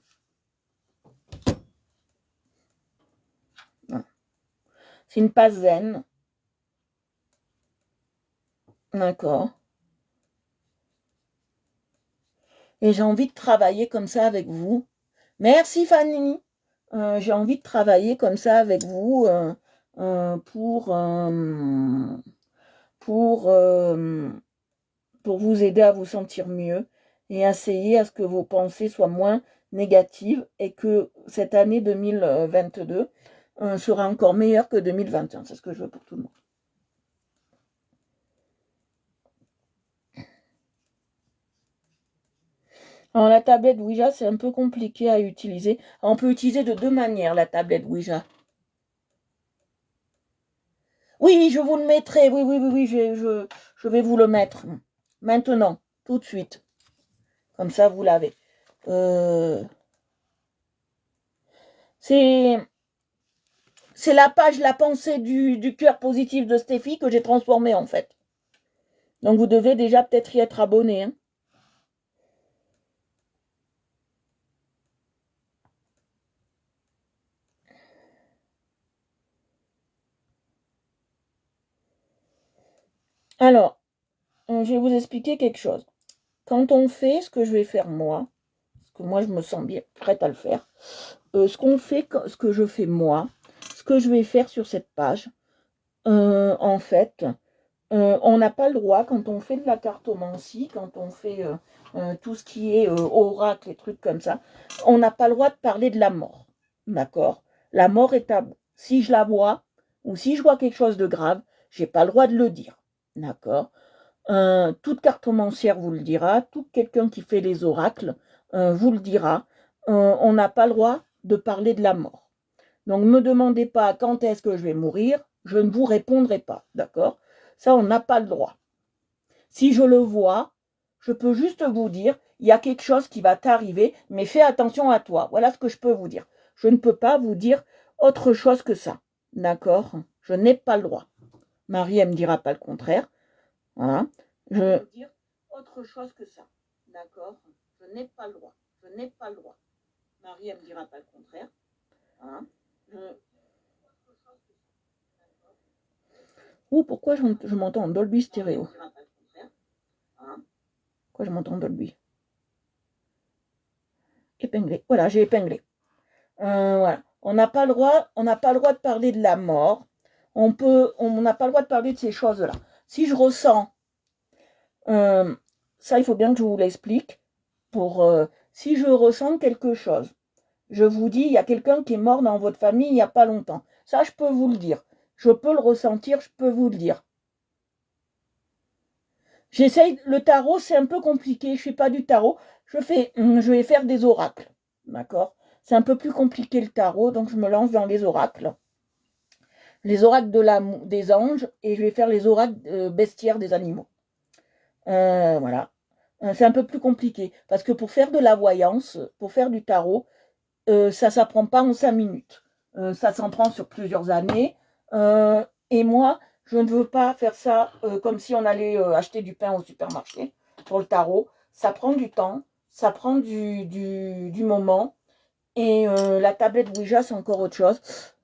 C'est une page zen. D'accord. Et j'ai envie de travailler comme ça avec vous. Merci Fanny. J'ai envie de travailler comme ça avec vous pour, pour vous aider à vous sentir mieux et essayer à ce que vos pensées soient moins négatives et que cette année 2022 sera encore meilleure que 2021. C'est ce que je veux pour tout le monde. Alors la tablette Ouija, c'est un peu compliqué à utiliser. On peut utiliser de deux manières la tablette Ouija. Oui, je vous le mettrai. Oui, je vais vous le mettre. Maintenant, tout de suite. Comme ça, vous l'avez. C'est la page La pensée du cœur positif de Stéphie que j'ai transformée en fait. Donc vous devez déjà peut-être y être abonné. Hein. Alors, je vais vous expliquer quelque chose. Quand on fait ce que je vais faire moi, parce que moi je me sens bien prête à le faire, ce que je fais moi, ce que je vais faire sur cette page, en fait, on n'a pas le droit, quand on fait de la cartomancie, quand on fait tout ce qui est oracle et trucs comme ça, on n'a pas le droit de parler de la mort. D'accord? La mort est tabou. Si je la vois, ou si je vois quelque chose de grave, j'ai pas le droit de le dire. D'accord? Toute cartomancière vous le dira, tout quelqu'un qui fait les oracles vous le dira. On n'a pas le droit de parler de la mort. Donc ne me demandez pas quand est-ce que je vais mourir, je ne vous répondrai pas, d'accord? Ça, on n'a pas le droit. Si je le vois, je peux juste vous dire, il y a quelque chose qui va t'arriver, mais fais attention à toi. Voilà ce que je peux vous dire. Je ne peux pas vous dire autre chose que ça, d'accord? Je n'ai pas le droit. Marie, elle me dira pas le contraire. Voilà. Je peux vous dire autre chose que ça, d'accord? Je n'ai pas le droit. Je n'ai pas le droit. Marie, elle me dira pas le contraire. Voilà. Ouh, pourquoi je m'entends en Dolby stéréo? Pourquoi je m'entends en Dolby? épinglé. Voilà, j'ai épinglé. Voilà. On n'a pas le droit de parler de la mort. On n'a pas le droit de parler de ces choses-là. Si je ressens, ça il faut bien que je vous l'explique, si je ressens quelque chose, je vous dis, il y a quelqu'un qui est mort dans votre famille il n'y a pas longtemps. Ça, je peux vous le dire. Je peux le ressentir, je peux vous le dire. J'essaye, le tarot, c'est un peu compliqué. Je ne fais pas du tarot. Je vais faire des oracles. D'accord? C'est un peu plus compliqué le tarot, donc je me lance dans les oracles. Les oracles des anges, et je vais faire les oracles bestiaires des animaux. Voilà. C'est un peu plus compliqué. Parce que pour faire de la voyance, pour faire du tarot, ça ne s'apprend pas en 5 minutes. Ça s'en prend sur plusieurs années. Et moi, je ne veux pas faire ça comme si on allait acheter du pain au supermarché pour le tarot. Ça prend du temps, ça prend du moment. Et la tablette Ouija, c'est encore autre chose.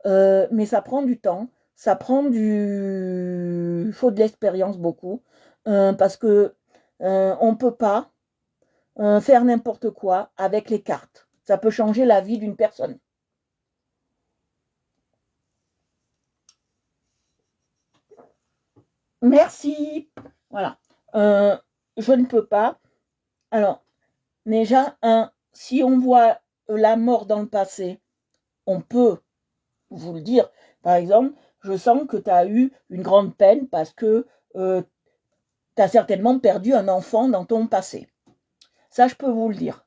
Mais ça prend du temps. Ça prend Il faut de l'expérience beaucoup. Parce que on ne peut pas faire n'importe quoi avec les cartes. Ça peut changer la vie d'une personne. Merci. Voilà. Je ne peux pas. Alors, déjà, si on voit la mort dans le passé, on peut vous le dire. Par exemple, je sens que tu as eu une grande peine parce que tu as certainement perdu un enfant dans ton passé. Ça, je peux vous le dire.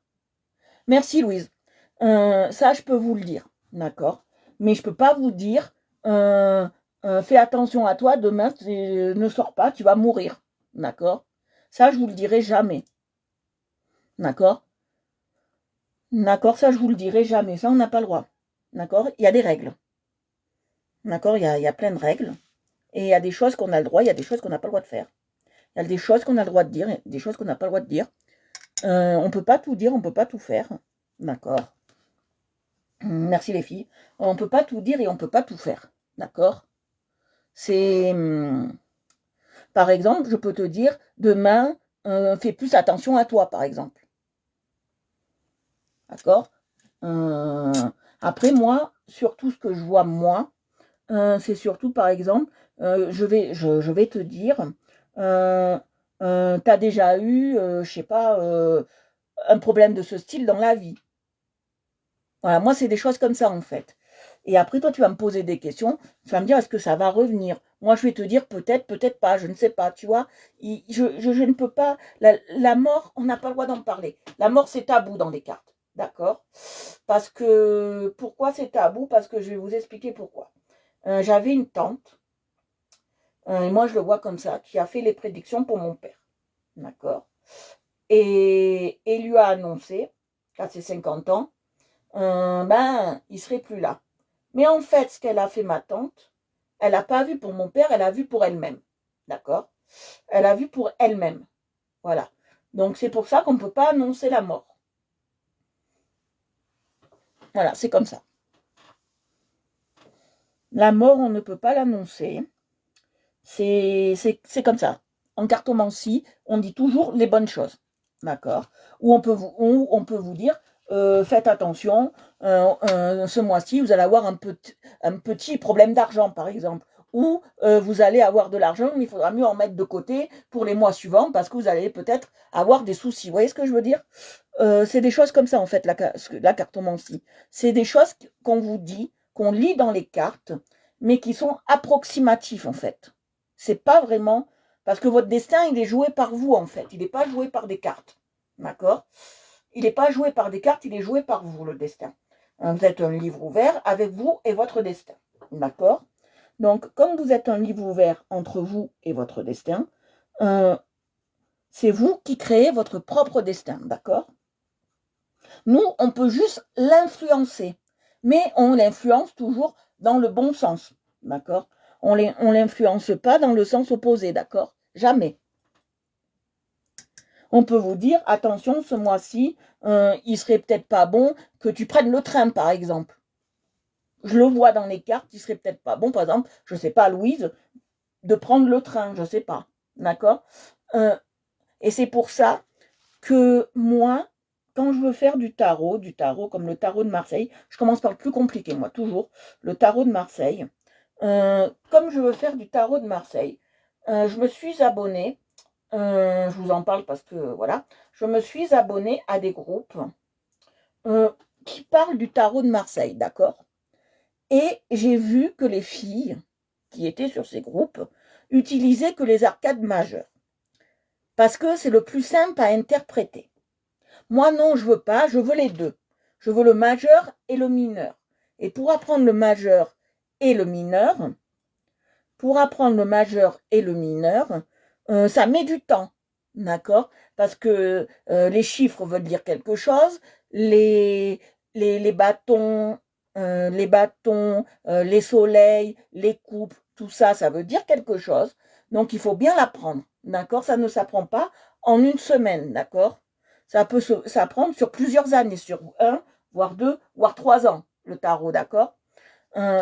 Merci, Louise. Ça, je peux vous le dire. D'accord? Mais je ne peux pas vous dire fais attention à toi, demain, ne sors pas, tu vas mourir. D'accord? Ça, je vous le dirai jamais. D'accord? D'accord, ça, je vous le dirai jamais. Ça, on n'a pas le droit. D'accord? Il y a des règles. D'accord? Il y a plein de règles. Et il y a des choses qu'on a le droit, il y a des choses qu'on n'a pas le droit de faire. Il y a des choses qu'on a le droit de dire, et des choses qu'on n'a pas le droit de dire. On ne peut pas tout dire, on ne peut pas tout faire. D'accord? Merci les filles. On ne peut pas tout dire et on ne peut pas tout faire. D'accord? C'est... Par exemple, je peux te dire, demain, fais plus attention à toi, par exemple. D'accord? Après, moi, surtout ce que je vois, moi, c'est surtout, par exemple, je vais te dire, tu as déjà eu, je sais pas, un problème de ce style dans la vie. Voilà, moi, c'est des choses comme ça, en fait. Et après, toi, tu vas me poser des questions. Tu vas me dire, est-ce que ça va revenir? Moi, je vais te dire, peut-être, peut-être pas, je ne sais pas, tu vois. Je ne peux pas. La mort, on n'a pas le droit d'en parler. La mort, c'est tabou dans les cartes. D'accord? Parce que, pourquoi c'est tabou? Parce que je vais vous expliquer pourquoi. J'avais une tante, et moi, je le vois comme ça, qui a fait les prédictions pour mon père. D'accord? Et lui a annoncé, à ses 50 ans, il serait plus là. Mais en fait, ce qu'elle a fait ma tante, elle n'a pas vu pour mon père, elle a vu pour elle-même. D'accord? Elle a vu pour elle-même. Voilà. Donc c'est pour ça qu'on ne peut pas annoncer la mort. Voilà, c'est comme ça. La mort, on ne peut pas l'annoncer. C'est comme ça. En cartomancie, on dit toujours les bonnes choses. D'accord? Ou on peut vous dire, faites attention, ce mois-ci, vous allez avoir un petit problème d'argent, par exemple. Ou vous allez avoir de l'argent, mais il faudra mieux en mettre de côté pour les mois suivants, parce que vous allez peut-être avoir des soucis. Vous voyez ce que je veux dire? C'est des choses comme ça, en fait, la cartomancie. C'est des choses qu'on vous dit, qu'on lit dans les cartes, mais qui sont approximatifs, en fait. C'est pas vraiment... Parce que votre destin, il est joué par vous, en fait. Il n'est pas joué par des cartes. D'accord? Il n'est pas joué par des cartes, il est joué par vous, le destin. Vous êtes un livre ouvert avec vous et votre destin. D'accord? Donc, comme vous êtes un livre ouvert entre vous et votre destin, c'est vous qui créez votre propre destin. D'accord? Nous, on peut juste l'influencer. Mais on l'influence toujours dans le bon sens. D'accord? On l'influence pas dans le sens opposé. D'accord? Jamais. On peut vous dire, attention, ce mois-ci, il serait peut-être pas bon que tu prennes le train, par exemple. Je le vois dans les cartes, il serait peut-être pas bon, par exemple, je ne sais pas, Louise, de prendre le train, je ne sais pas. D'accord? Et c'est pour ça que moi, quand je veux faire du tarot comme le tarot de Marseille, je commence par le plus compliqué, moi, toujours, le tarot de Marseille. Comme je veux faire du tarot de Marseille, je me suis abonnée, je vous en parle parce que, voilà, je me suis abonnée à des groupes qui parlent du tarot de Marseille, d'accord? Et j'ai vu que les filles qui étaient sur ces groupes utilisaient que les arcades majeures. Parce que c'est le plus simple à interpréter. Moi, non, je veux pas, je veux les deux. Je veux le majeur et le mineur. Et pour apprendre le majeur et le mineur, ça met du temps, d'accord? Parce que les chiffres veulent dire quelque chose, les bâtons, les soleils, les coupes, tout ça, ça veut dire quelque chose. Donc, il faut bien l'apprendre, d'accord? Ça ne s'apprend pas en une semaine, d'accord? Ça peut s'apprendre sur plusieurs années, sur 1, voire 2, voire 3 ans, le tarot, d'accord?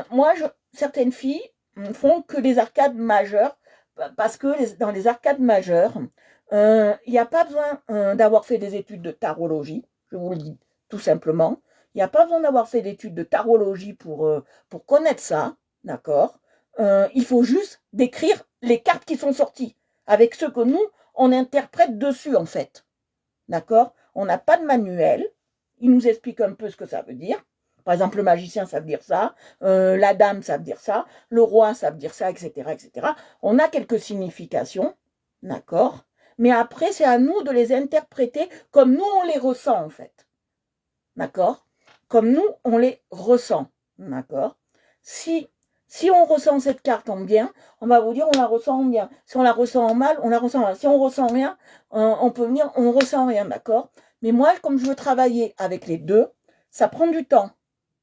Moi, certaines filles font que les arcades majeures, parce que dans les arcades majeures, il n'y a pas besoin d'avoir fait des études de tarologie, je vous le dis tout simplement. Il n'y a pas besoin d'avoir fait d'études de tarologie pour connaître ça, d'accord? Il faut juste décrire les cartes qui sont sorties, avec ce que nous, on interprète dessus, en fait. D'accord? On n'a pas de manuel. Il nous explique un peu ce que ça veut dire. Par exemple, le magicien, ça veut dire ça. La dame, ça veut dire ça. Le roi, ça veut dire ça, etc., etc. On a quelques significations. D'accord? Mais après, c'est à nous de les interpréter comme nous, on les ressent, en fait. D'accord? Comme nous, on les ressent. D'accord? Si on ressent cette carte en bien, on va vous dire on la ressent en bien. Si on la ressent en mal, on la ressent en mal. Si on ressent rien, on peut venir on ressent rien, d'accord? Mais moi, comme je veux travailler avec les deux, ça prend du temps.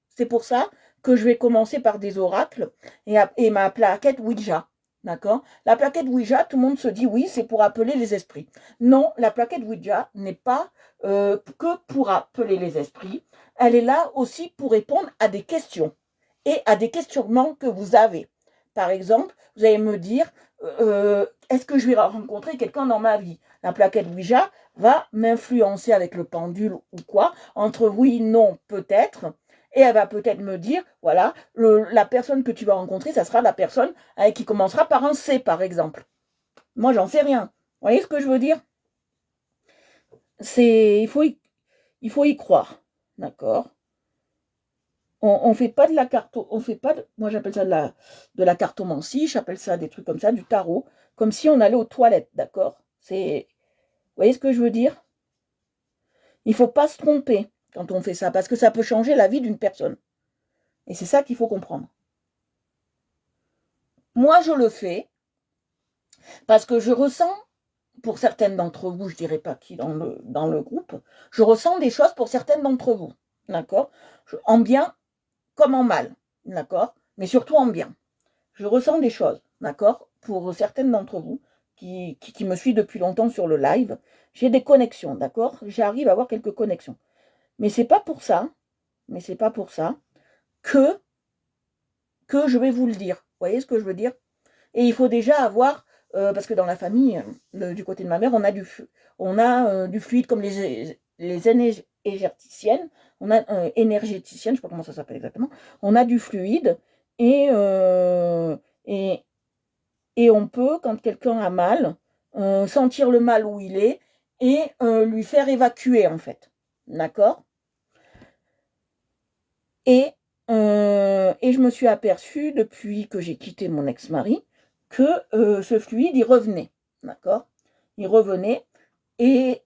C'est pour ça que je vais commencer par des oracles et ma plaquette Ouija. D'accord? La plaquette Ouija, tout le monde se dit oui, c'est pour appeler les esprits. Non, la plaquette Ouija n'est pas que pour appeler les esprits. Elle est là aussi pour répondre à des questions et à des questionnements que vous avez. Par exemple, vous allez me dire, est-ce que je vais rencontrer quelqu'un dans ma vie? La plaquette Ouija va m'influencer avec le pendule ou quoi, entre oui, non, peut-être. Et elle va peut-être me dire, voilà, la personne que tu vas rencontrer, ça sera la personne avec qui commencera par un C, par exemple. Moi, j'en sais rien. Vous voyez ce que je veux dire? Il faut y croire, d'accord? On fait pas de la carte, on fait pas, moi j'appelle ça de la cartomancie, j'appelle ça des trucs comme ça, du tarot, comme si on allait aux toilettes, d'accord? Vous voyez ce que je veux dire? Il faut pas se tromper quand on fait ça, parce que ça peut changer la vie d'une personne. Et c'est ça qu'il faut comprendre. Moi, je le fais parce que je ressens, pour certaines d'entre vous, je dirais pas qui dans le groupe, je ressens des choses pour certaines d'entre vous, d'accord? En bien comme en mal, d'accord? Mais surtout en bien. Je ressens des choses, d'accord? Pour certaines d'entre vous qui me suivent depuis longtemps sur le live, j'ai des connexions, d'accord? J'arrive à avoir quelques connexions. Mais c'est pas pour ça, que je vais vous le dire. Vous voyez ce que je veux dire? Et il faut déjà avoir, parce que dans la famille, du côté de ma mère, on a du fluide comme les énergéticiennes, on a énergéticienne, je sais pas comment ça s'appelle exactement, on a du fluide et, et, et on peut, quand quelqu'un a mal, sentir le mal où il est et lui faire évacuer en fait. D'accord? Et je me suis aperçue depuis que j'ai quitté mon ex-mari que ce fluide, il revenait. D'accord? Il revenait et,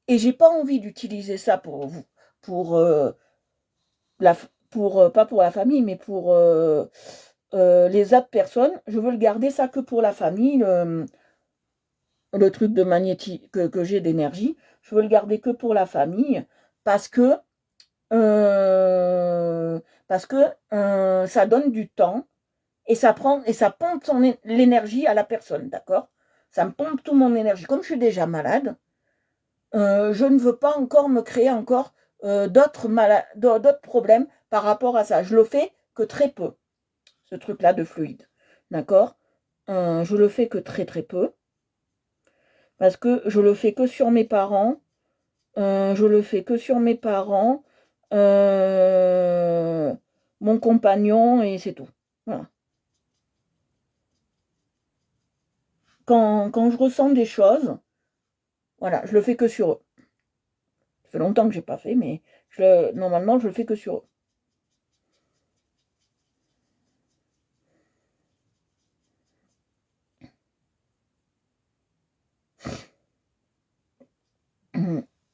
j'ai pas envie d'utiliser ça pour vous, pour, pas pour la famille, mais pour les autres personnes. Je veux le garder ça que pour la famille, le truc de magnétique que j'ai d'énergie. Je veux le garder que pour la famille parce que euh, ça donne du temps et ça pompe l'énergie à la personne, d'accord? Ça me pompe toute mon énergie. Comme je suis déjà malade, je ne veux pas encore me créer encore d'autres problèmes par rapport à ça. Je le fais que très peu, ce truc-là de fluide, d'accord? Je le fais que très très peu parce que je le fais que sur mes parents Je le fais que sur mes parents, mon compagnon et c'est tout. Voilà. Quand je ressens des choses, voilà, je le fais que sur eux. Ça fait longtemps que j'ai pas fait, mais normalement, je le fais que sur eux.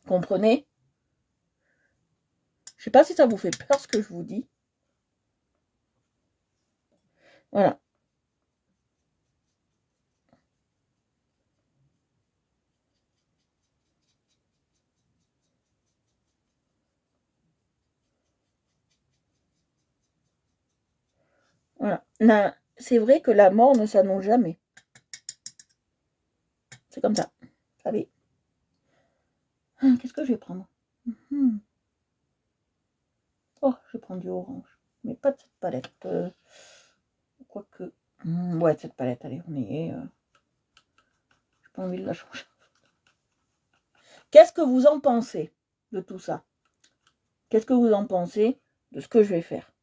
Comprenez? Je sais pas si ça vous fait peur ce que je vous dis. Voilà. Voilà. C'est vrai que la mort ne s'annonce jamais. C'est comme ça. Vous savez. Qu'est-ce que je vais prendre? Oh, je vais prendre du orange. Mais pas de cette palette. Quoique. Ouais, cette palette, allez, on y est. J'ai pas envie de la changer. Qu'est-ce que vous en pensez de tout ça? Qu'est-ce que vous en pensez de ce que je vais faire?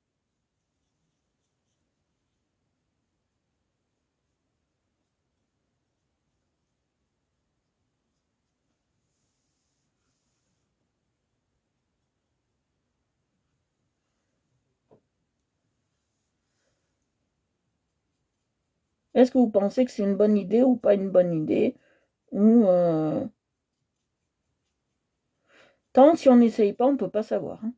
Est-ce que vous pensez que c'est une bonne idée ou pas une bonne idée? Ou tant si on n'essaye pas, on ne peut pas savoir. Hein.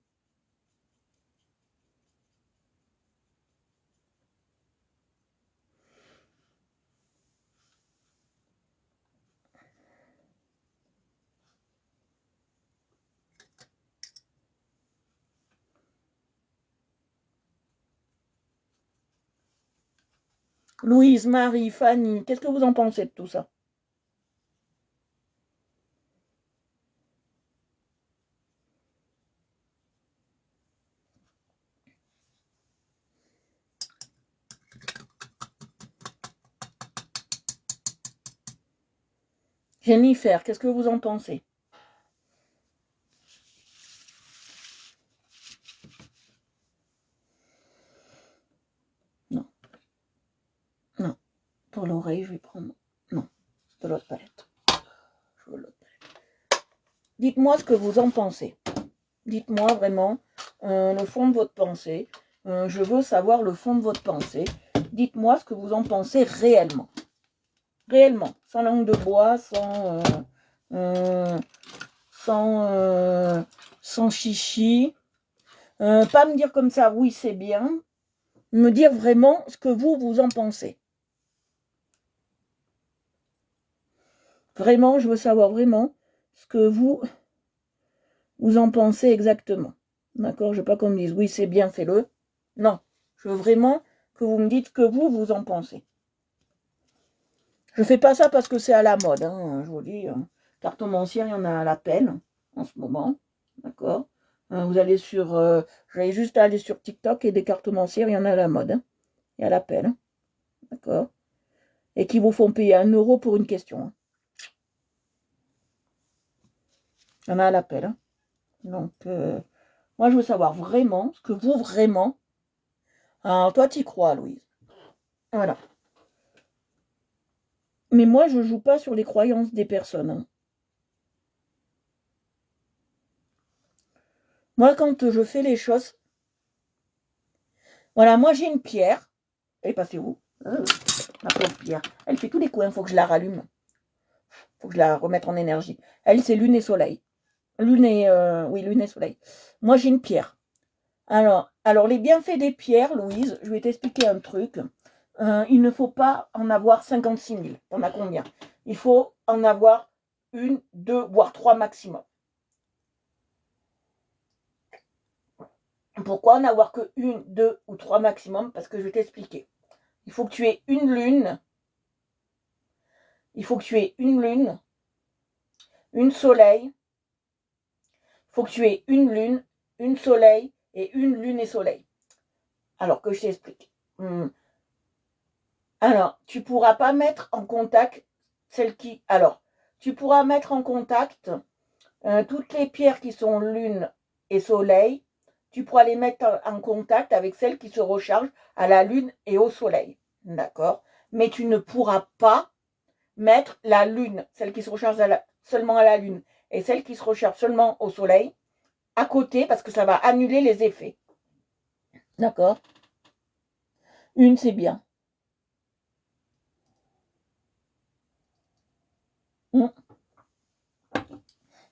Louise, Marie, Fanny, qu'est-ce que vous en pensez de tout ça? Jennifer, qu'est-ce que vous en pensez? Non. Non. Pour l'oreille, je vais prendre. Non. De l'autre palette. Je veux l'autre palette. Dites-moi ce que vous en pensez. Dites-moi vraiment le fond de votre pensée. Je veux savoir le fond de votre pensée. Dites-moi ce que vous en pensez réellement. Réellement. Sans langue de bois, sans chichi. Pas me dire comme ça, oui, c'est bien. Me dire vraiment ce que vous en pensez. Vraiment, je veux savoir vraiment ce que vous en pensez exactement. D'accord? Je veux pas qu'on me dise, oui, c'est bien, fais-le. Non. Je veux vraiment que vous me dites ce que vous en pensez. Je fais pas ça parce que c'est à la mode. Hein, je vous dis, cartomancière, il y en a à l'appel en ce moment. D'accord? Vous allez sur... j'allais juste aller sur TikTok et des cartomancières, il y en a à la mode. Hein, et à l'appel. Hein, d'accord? Et qui vous font payer 1 € pour une question. Hein. Il y en a à l'appel. Hein. Donc, moi, je veux savoir vraiment ce que vous, vraiment... Alors, toi, t'y crois, Louise. Voilà. Mais moi, je joue pas sur les croyances des personnes. Hein. Moi, quand je fais les choses... Voilà, moi, j'ai une pierre. Elle est passée où? Ma pauvre pierre. Elle fait tous les coups, il faut que je la rallume. Faut que je la remette en énergie. Elle, c'est lune et soleil. Lune et... oui, lune et soleil. Moi, j'ai une pierre. Alors, les bienfaits des pierres, Louise, je vais t'expliquer un truc. Il ne faut pas en avoir 56 000. T'en as combien? Il faut en avoir 1, 2, voire 3 maximum. Pourquoi en avoir que 1, 2 ou 3 maximum? Parce que je vais t'expliquer. Il faut que tu aies une lune. Il faut que tu aies une lune, une soleil. Il faut que tu aies une lune, une soleil et une lune et soleil. Alors que je t'explique. Alors, tu pourras pas mettre en contact celle qui... Alors, tu pourras mettre en contact Toutes les pierres qui sont lune et soleil, tu pourras les mettre en contact avec celles qui se rechargent à la lune et au soleil. D'accord? Mais tu ne pourras pas mettre la lune, celle qui se recharge seulement à la lune, et celle qui se recharge seulement au soleil, à côté, parce que ça va annuler les effets. D'accord? Une, c'est bien.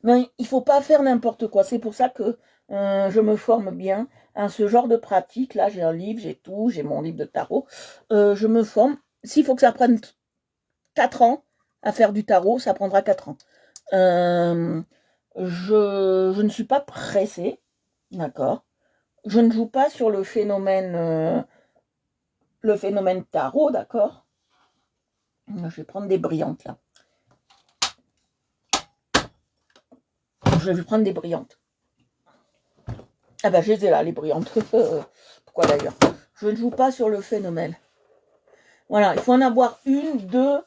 Mais il ne faut pas faire n'importe quoi. C'est pour ça que je me forme bien à ce genre de pratique. Là, j'ai un livre, j'ai tout, j'ai mon livre de tarot. Je me forme. S'il faut que ça prenne 4 ans à faire du tarot, ça prendra 4 ans. Je ne suis pas pressée, d'accord. Je ne joue pas sur le phénomène tarot, d'accord. Je vais prendre des brillantes là. Je vais prendre des brillantes. Ah ben, je les ai là, les brillantes. Pourquoi d'ailleurs? Je ne joue pas sur le phénomène. Voilà, il faut en avoir une, deux,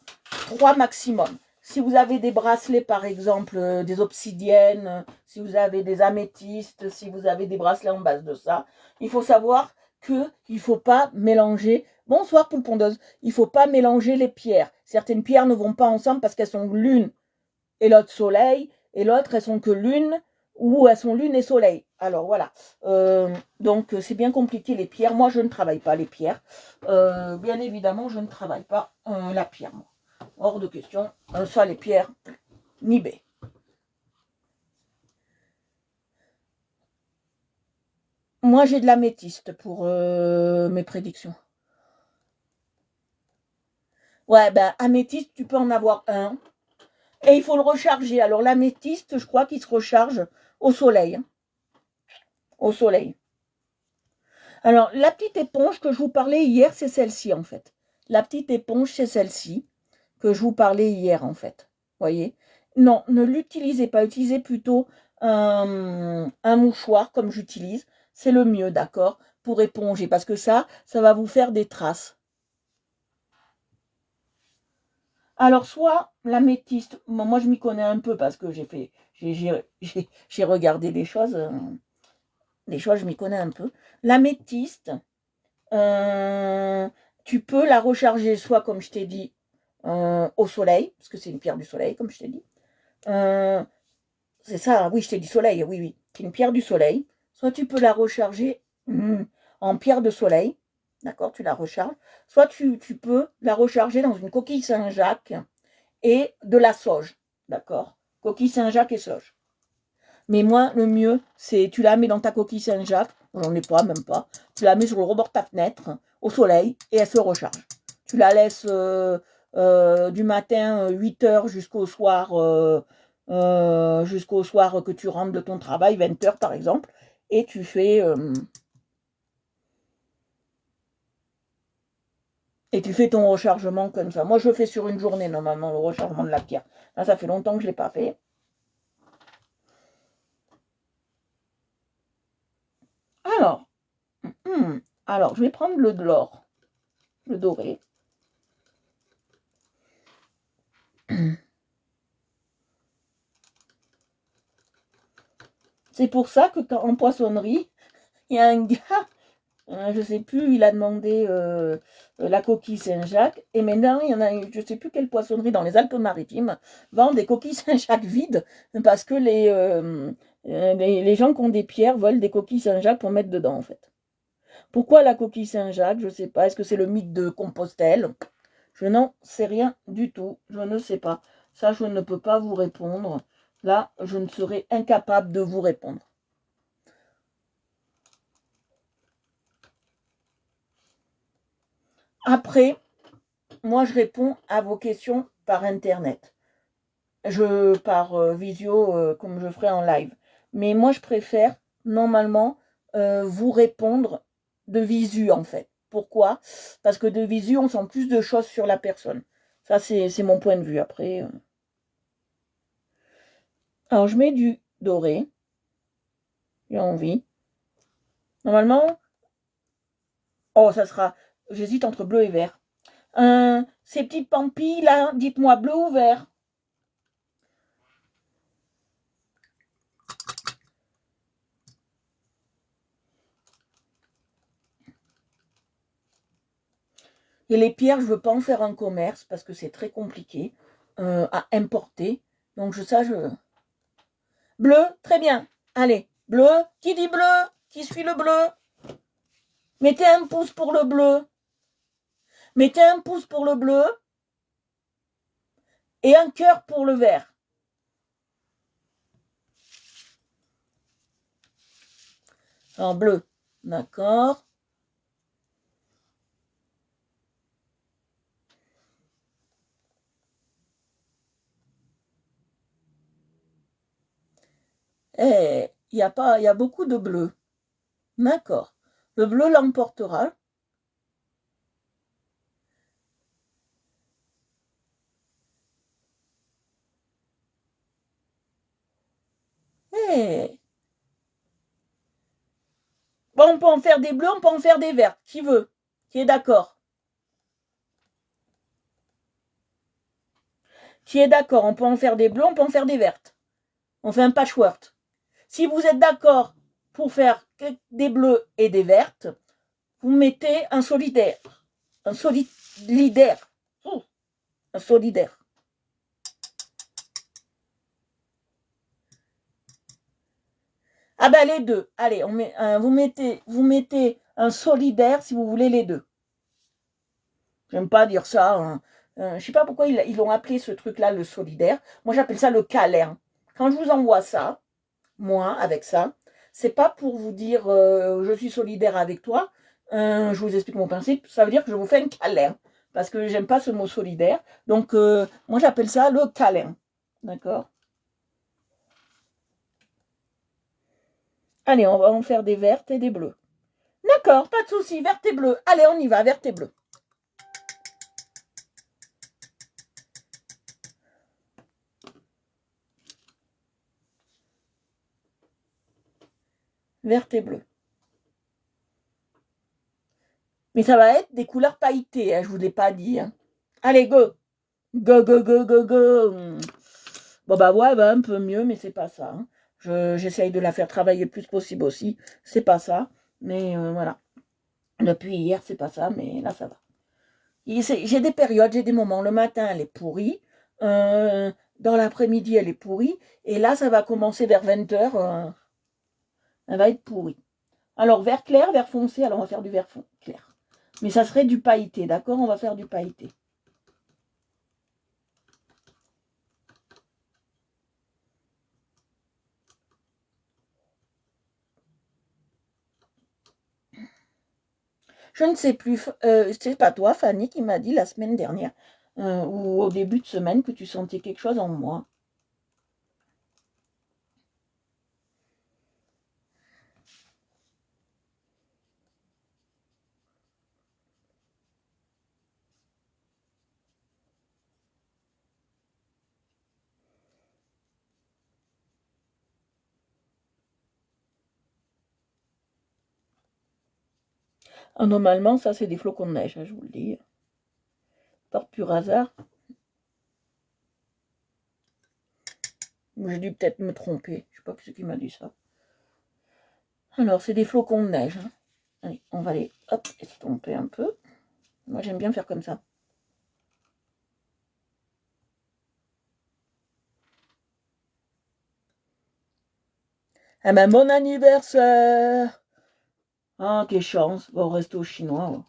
trois maximum. Si vous avez des bracelets, par exemple, des obsidiennes, si vous avez des améthystes, si vous avez des bracelets en base de ça, il faut savoir qu'il ne faut pas mélanger. Bonsoir, poule pondeuse. Il ne faut pas mélanger les pierres. Certaines pierres ne vont pas ensemble parce qu'elles sont l'une et l'autre soleil, et l'autre, elles sont que lune, ou elles sont lune et soleil. Alors voilà. Donc c'est bien compliqué les pierres. Moi, je ne travaille pas les pierres. Bien évidemment, je ne travaille pas la pierre. Moi. Hors de question. Ça, les pierres, ni B. Moi, j'ai de l'améthyste pour mes prédictions. Ouais, ben, améthyste, tu peux en avoir un. Et il faut le recharger. Alors, l'améthyste, je crois qu'il se recharge au soleil. Au soleil. Alors, la petite éponge que je vous parlais hier, c'est celle-ci, en fait. La petite éponge, c'est celle-ci que je vous parlais hier, en fait. Voyez? Non, ne l'utilisez pas. Utilisez plutôt un mouchoir, comme j'utilise. C'est le mieux, d'accord? Pour éponger, parce que ça va vous faire des traces. Alors, soit l'améthyste, moi je m'y connais un peu parce que j'ai regardé des choses, je m'y connais un peu. L'améthyste, Euh, tu peux la recharger soit, comme je t'ai dit, au soleil, parce que c'est une pierre du soleil, comme je t'ai dit. Euh, c'est ça, oui, je t'ai dit soleil, oui, oui. C'est une pierre du soleil. Soit tu peux la recharger en pierre de soleil, d'accord, tu la recharges. Soit tu peux la recharger dans une coquille Saint-Jacques et de la sauge, d'accord. Coquille Saint-Jacques et sauge. Mais moi, le mieux, c'est tu la mets dans ta coquille Saint-Jacques, j'en ai pas, même pas. Tu la mets sur le rebord de ta fenêtre, au soleil, et elle se recharge. Tu la laisses du matin 8h jusqu'au soir que tu rentres de ton travail, 20h par exemple, et tu fais ton rechargement comme ça. Moi, je le fais sur une journée, normalement, le rechargement de la pierre. Là, ça fait longtemps que je ne l'ai pas fait. Alors, alors, je vais prendre le de l'or, le doré. C'est pour ça que en poissonnerie, il y a un gars, je ne sais plus, il a demandé la coquille Saint-Jacques. Et maintenant, il y en a, je ne sais plus quelle poissonnerie dans les Alpes-Maritimes vend des coquilles Saint-Jacques vides parce que les gens qui ont des pierres volent des coquilles Saint-Jacques pour mettre dedans, en fait. Pourquoi la coquille Saint-Jacques? Je ne sais pas. Est-ce que c'est le mythe de Compostelle? Je n'en sais rien du tout. Je ne sais pas. Ça, je ne peux pas vous répondre. Là, je ne serai incapable de vous répondre. Après, moi, je réponds à vos questions par Internet. Par visio, comme je ferai en live. Mais moi, je préfère, normalement, vous répondre de visu, en fait. Pourquoi? Parce que de visu, on sent plus de choses sur la personne. Ça, c'est mon point de vue. Après, alors, je mets du doré. J'ai envie. Normalement, oh, ça sera... J'hésite entre bleu et vert. Ces petites pampilles, là, dites-moi bleu ou vert? Et les pierres, je ne veux pas en faire un commerce parce que c'est très compliqué à importer. Donc ça, je... Bleu, très bien. Allez, bleu. Qui dit bleu? Qui suit le bleu? Mettez un pouce pour le bleu. Mettez un pouce pour le bleu. Et un cœur pour le vert. En bleu. D'accord. Eh, il y a beaucoup de bleu. D'accord. Le bleu l'emportera. Eh. Bon, on peut en faire des bleus, on peut en faire des verts. Qui veut? Qui est d'accord? Qui est d'accord? On peut en faire des bleus, on peut en faire des vertes. On fait un patchwork. Si vous êtes d'accord pour faire des bleus et des vertes, vous mettez un solidaire. Un solidaire. Un solidaire. Ah ben les deux. Allez, vous mettez un solidaire si vous voulez les deux. J'aime pas dire ça. Hein. Je sais pas pourquoi ils ont appelé ce truc-là le solidaire. Moi, j'appelle ça le câlin. Quand je vous envoie ça, moi, avec ça, c'est pas pour vous dire je suis solidaire avec toi. Je vous explique mon principe. Ça veut dire que je vous fais un câlin. Parce que j'aime pas ce mot solidaire. Donc, moi, j'appelle ça le câlin. D'accord? Allez, on va en faire des vertes et des bleues. D'accord, pas de souci, verte et bleu. Allez, on y va, verte et bleu. Verte et bleu. Mais ça va être des couleurs pailletées, hein, je vous l'ai pas dit. Hein. Allez, go. Go, go, go, go, go. Bon, bah ouais, bah, un peu mieux, mais c'est pas ça. Hein. J'essaye de la faire travailler le plus possible aussi. C'est pas ça. Mais voilà. Depuis hier, c'est pas ça, mais là, ça va. J'ai des périodes, j'ai des moments. Le matin, elle est pourrie. Dans l'après-midi, elle est pourrie. Et là, ça va commencer vers 20h. Elle va être pourrie. Alors, vert clair, vert foncé. Alors, on va faire du vert clair. Mais ça serait du pailleté, d'accord? On va faire du pailleté. Je ne sais plus, c'est pas toi, Fanny, qui m'a dit la semaine dernière, ou au début de semaine, que tu sentais quelque chose en moi. Ah, normalement, ça, c'est des flocons de neige, hein, je vous le dis. Par pur hasard. J'ai dû peut-être me tromper. Je sais pas qui m'a dit ça. Alors, c'est des flocons de neige. Hein. Allez, on va les estomper un peu. Moi, j'aime bien faire comme ça. Ah ben, mon anniversaire! Ah, quelle chance. Bon, on reste au chinois. Ouais.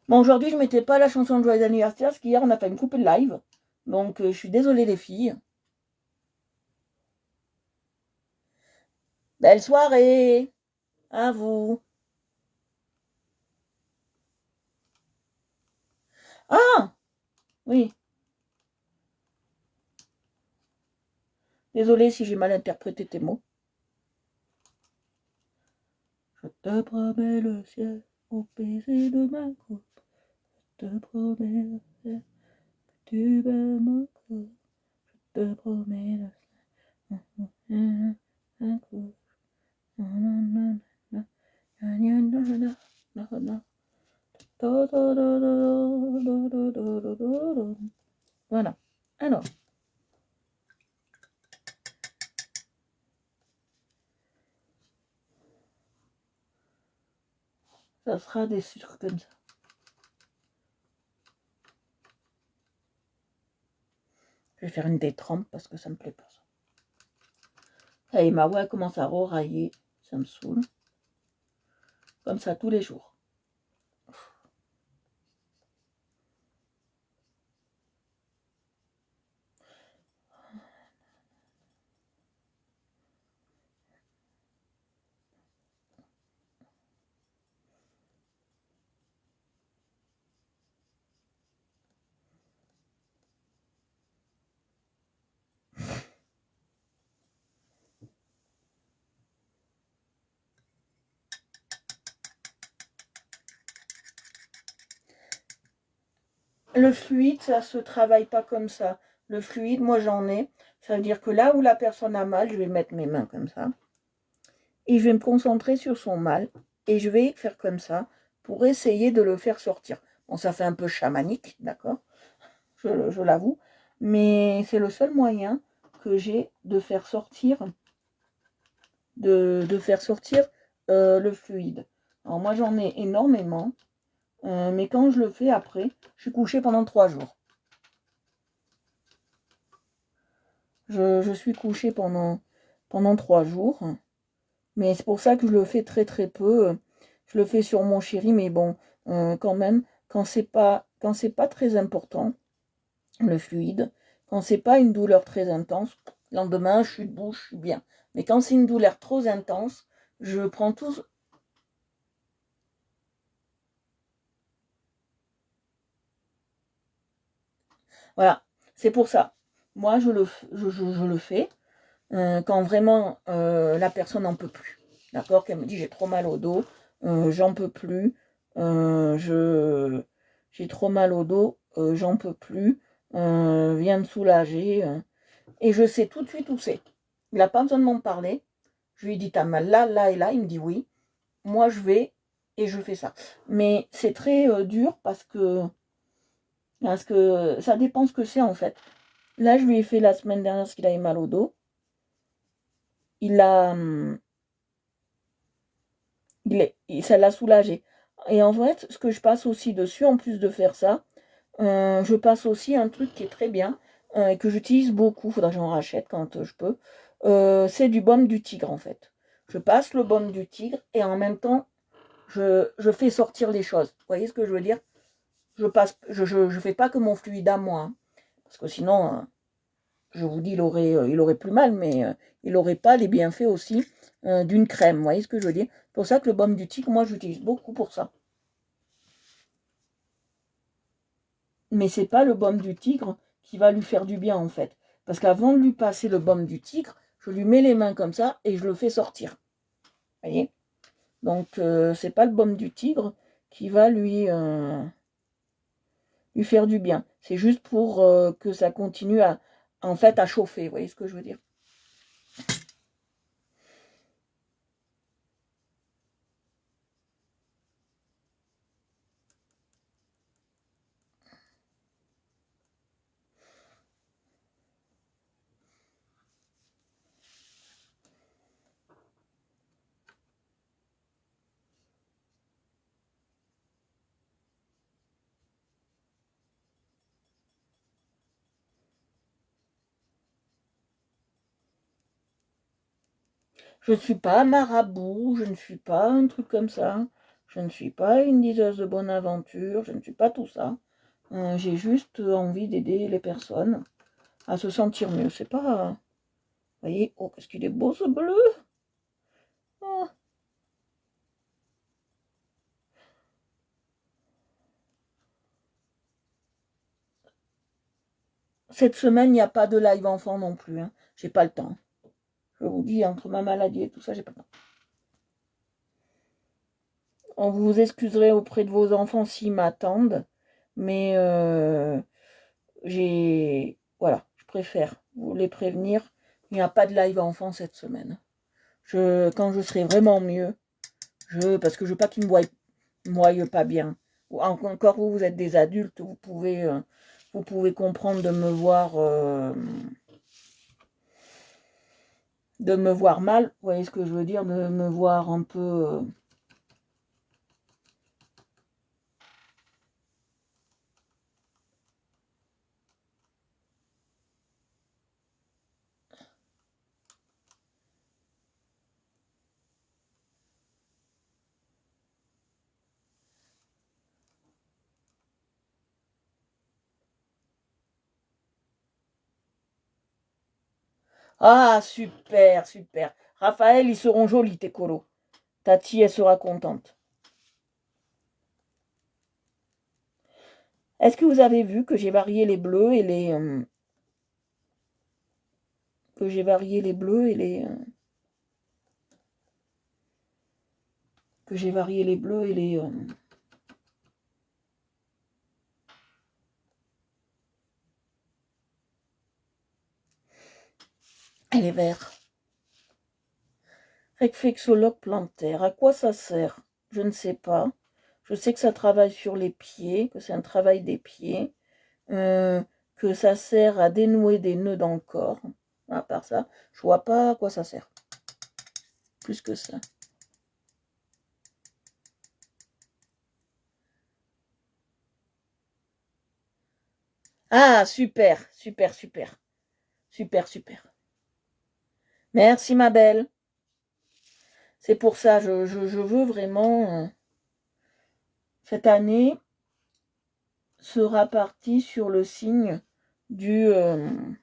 Bon, aujourd'hui, je mettais pas la chanson de joyeux anniversaire, parce qu'hier, on a fait une coupe de live. Donc, je suis désolée, les filles. Belle soirée à vous. Ah, oui. Désolée si j'ai mal interprété tes mots. Je te promets le ciel au baiser de ma coupe. Je te promets le ciel que tu m'aimes encore. Je te promets le ciel. Voilà. Alors. Ça sera des sucres comme ça. Je vais faire une détrempe parce que ça me plaît pas ça. Ça y est, ma voix commence à railler. Ça me saoule. Comme ça tous les jours. Le fluide, ça se travaille pas comme ça. Le fluide, moi j'en ai. Ça veut dire que là où la personne a mal, je vais mettre mes mains comme ça. Et je vais me concentrer sur son mal. Et je vais faire comme ça pour essayer de le faire sortir. Bon, ça fait un peu chamanique, d'accord, je l'avoue. Mais c'est le seul moyen que j'ai de faire sortir, le fluide. Alors moi j'en ai énormément. Mais quand je le fais après, je suis couchée pendant 3 jours. Je suis couchée pendant 3 jours. Mais c'est pour ça que je le fais très très peu. Je le fais sur mon chéri, mais bon, quand même, quand c'est pas très important, le fluide, quand c'est pas une douleur très intense, le lendemain, je suis debout, je suis bien. Mais quand c'est une douleur trop intense, je prends tout. Voilà, c'est pour ça. Moi, je le fais quand vraiment la personne n'en peut plus. D'accord? Qu'elle me dit j'ai trop mal au dos, j'en peux plus, j'ai trop mal au dos, j'en peux plus, viens me soulager. Et je sais tout de suite où c'est. Il n'a pas besoin de m'en parler. Je lui dis t'as mal là, là et là. Il me dit oui. Moi je vais et je fais ça. Mais c'est très dur parce que ça dépend ce que c'est en fait. Là je lui ai fait la semaine dernière parce qu'il avait mal au dos. Il a, ça l'a soulagé. Et en fait, ce que je passe aussi dessus, en plus de faire ça, je passe aussi un truc qui est très bien, et que j'utilise beaucoup, il faudra que j'en rachète quand je peux. C'est du baume du tigre en fait. Je passe le baume du tigre et en même temps, je fais sortir les choses. Vous voyez ce que je veux dire? Je fais pas que mon fluide à moi, hein, parce que sinon, je vous dis, il aurait plus mal, mais il n'aurait pas les bienfaits aussi d'une crème. Vous voyez ce que je veux dire? C'est pour ça que le baume du tigre, moi, j'utilise beaucoup pour ça. Mais c'est pas le baume du tigre qui va lui faire du bien, en fait. Parce qu'avant de lui passer le baume du tigre, je lui mets les mains comme ça et je le fais sortir. Vous voyez? Donc, c'est pas le baume du tigre qui va lui faire du bien. C'est juste pour que ça continue en fait, à chauffer. Vous voyez ce que je veux dire? Je ne suis pas un marabout, je ne suis pas un truc comme ça. Je ne suis pas une diseuse de bonne aventure, je ne suis pas tout ça. J'ai juste envie d'aider les personnes à se sentir mieux. C'est pas. Vous voyez, oh, qu'est-ce qu'il est beau ce bleu! Oh. Cette semaine, il n'y a pas de live enfant non plus. Hein. J'ai pas le temps. Je vous dis, entre ma maladie et tout ça, j'ai pas le temps. On vous excuserez auprès de vos enfants s'ils m'attendent, mais voilà, je préfère vous les prévenir. Il n'y a pas de live enfant cette semaine. Quand je serai vraiment mieux, parce que je veux pas qu'ils me voient pas bien. Encore vous êtes des adultes, vous pouvez comprendre de me voir mal. Vous voyez ce que je veux dire, de me voir un peu. Ah, super, super. Raphaël, ils seront jolis, tes colos. Tati, elle sera contente. Est-ce que vous avez vu que j'ai varié les bleus et les... que j'ai varié les bleus et les... que j'ai varié les bleus et les verts. Réflexologue plantaire, à quoi ça sert? Je ne sais pas. Je sais que ça travaille sur les pieds, que c'est un travail des pieds, que ça sert à dénouer des nœuds dans le corps. À part ça, je vois pas à quoi ça sert. Plus que ça. Ah, super, super, super. Super, super. Merci, ma belle. C'est pour ça, je veux vraiment, cette année, sera partie sur le signe du... Il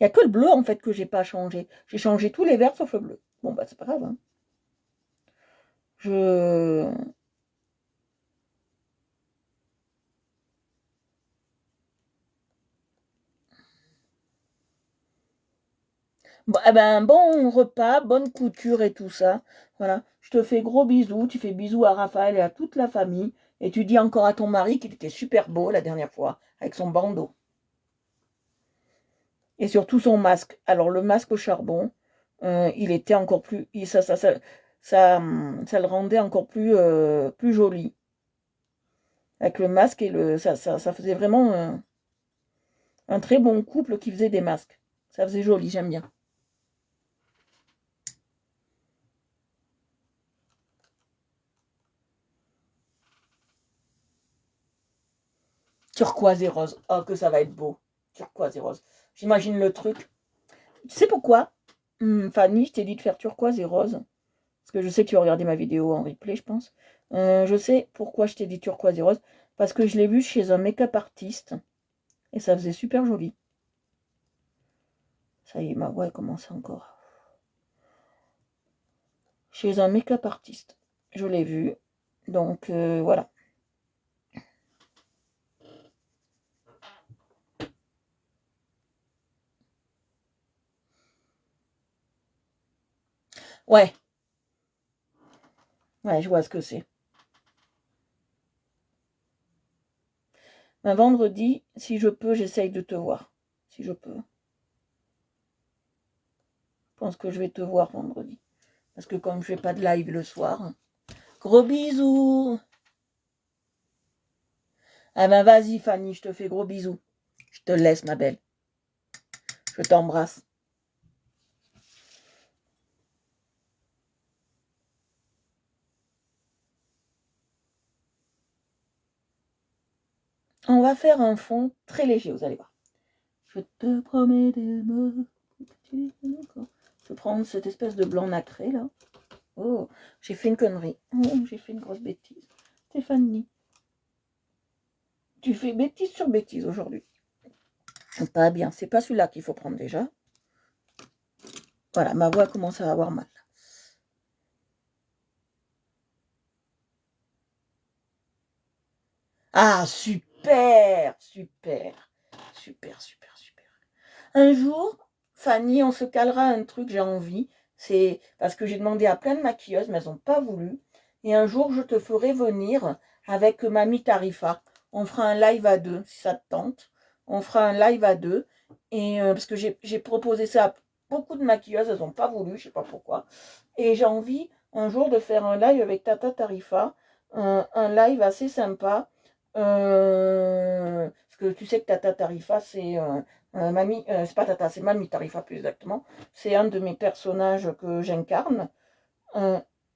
n'y a que le bleu, en fait, que j'ai pas changé. J'ai changé tous les verts sauf le bleu. Bon, bah, c'est pas grave. Hein. Je... Bon, eh ben, bon repas, bonne couture et tout ça. Voilà. Je te fais gros bisous. Tu fais bisous à Raphaël et à toute la famille. Et tu dis encore à ton mari qu'il était super beau la dernière fois, avec son bandeau. Et surtout son masque. Alors, le masque au charbon, il était encore plus... ça le rendait encore plus, plus joli. Avec le masque et le... Ça faisait vraiment un très bon couple qui faisait des masques. Ça faisait joli, j'aime bien. Turquoise et rose. Oh, que ça va être beau. Turquoise et rose. J'imagine le truc. Tu sais pourquoi, Fanny, je t'ai dit de faire turquoise et rose. Parce que je sais que tu as regardé ma vidéo en replay, je pense. Je sais pourquoi je t'ai dit turquoise et rose. Parce que je l'ai vu chez un make-up artiste. Et ça faisait super joli. Ça y est, ma voix elle commence encore. Chez un make-up artiste. Je l'ai vu. Donc, voilà. Ouais. Ouais, je vois ce que c'est. Un vendredi, si je peux, j'essaye de te voir. Si je peux. Je pense que je vais te voir vendredi. Parce que comme je fais pas de live le soir. Gros bisous. Ah ben vas-y Fanny, je te fais gros bisous. Je te laisse ma belle. Je t'embrasse. On va faire un fond très léger, vous allez voir. Je te promets des mots. Je vais prendre cette espèce de blanc nacré là. Oh, j'ai fait une connerie. Oh, j'ai fait une grosse bêtise. Stéphanie, tu fais bêtise sur bêtise aujourd'hui. Pas bien, c'est pas celui-là qu'il faut prendre déjà. Voilà, ma voix commence à avoir mal. Ah, super, super, super, super, super. Un jour, Fanny, on se calera un truc, j'ai envie. C'est parce que j'ai demandé à plein de maquilleuses, mais elles n'ont pas voulu. Et un jour, je te ferai venir avec Mamie Tarifa. On fera un live à deux, si ça te tente. On fera un live à deux. Et parce que j'ai proposé ça à beaucoup de maquilleuses, elles n'ont pas voulu, je ne sais pas pourquoi. Et j'ai envie un jour de faire un live avec Tata Tarifa. Un live assez sympa. Parce que tu sais que Tata Tarifa, c'est Mamie, c'est pas Tata, c'est Mamie Tarifa plus exactement. C'est un de mes personnages que j'incarne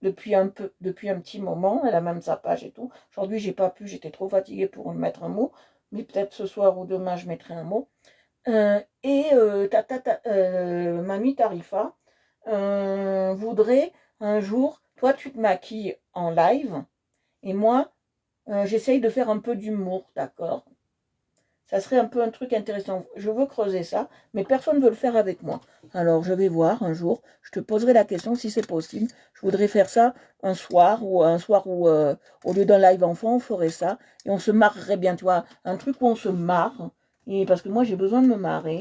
depuis un petit moment. Elle a même sa page et tout. Aujourd'hui, j'ai pas pu, j'étais trop fatiguée pour mettre un mot. Mais peut-être ce soir ou demain, je mettrai un mot. Mamie Tarifa voudrait un jour, toi, tu te maquilles en live et moi, j'essaye de faire un peu d'humour, d'accord? Ça serait un peu un truc intéressant. Je veux creuser ça, mais personne ne veut le faire avec moi. Alors je vais voir un jour, je te poserai la question si c'est possible. Je voudrais faire ça un soir où au lieu d'un live enfant, on ferait ça et on se marrerait bien, tu vois, un truc où on se marre. Et parce que moi j'ai besoin de me marrer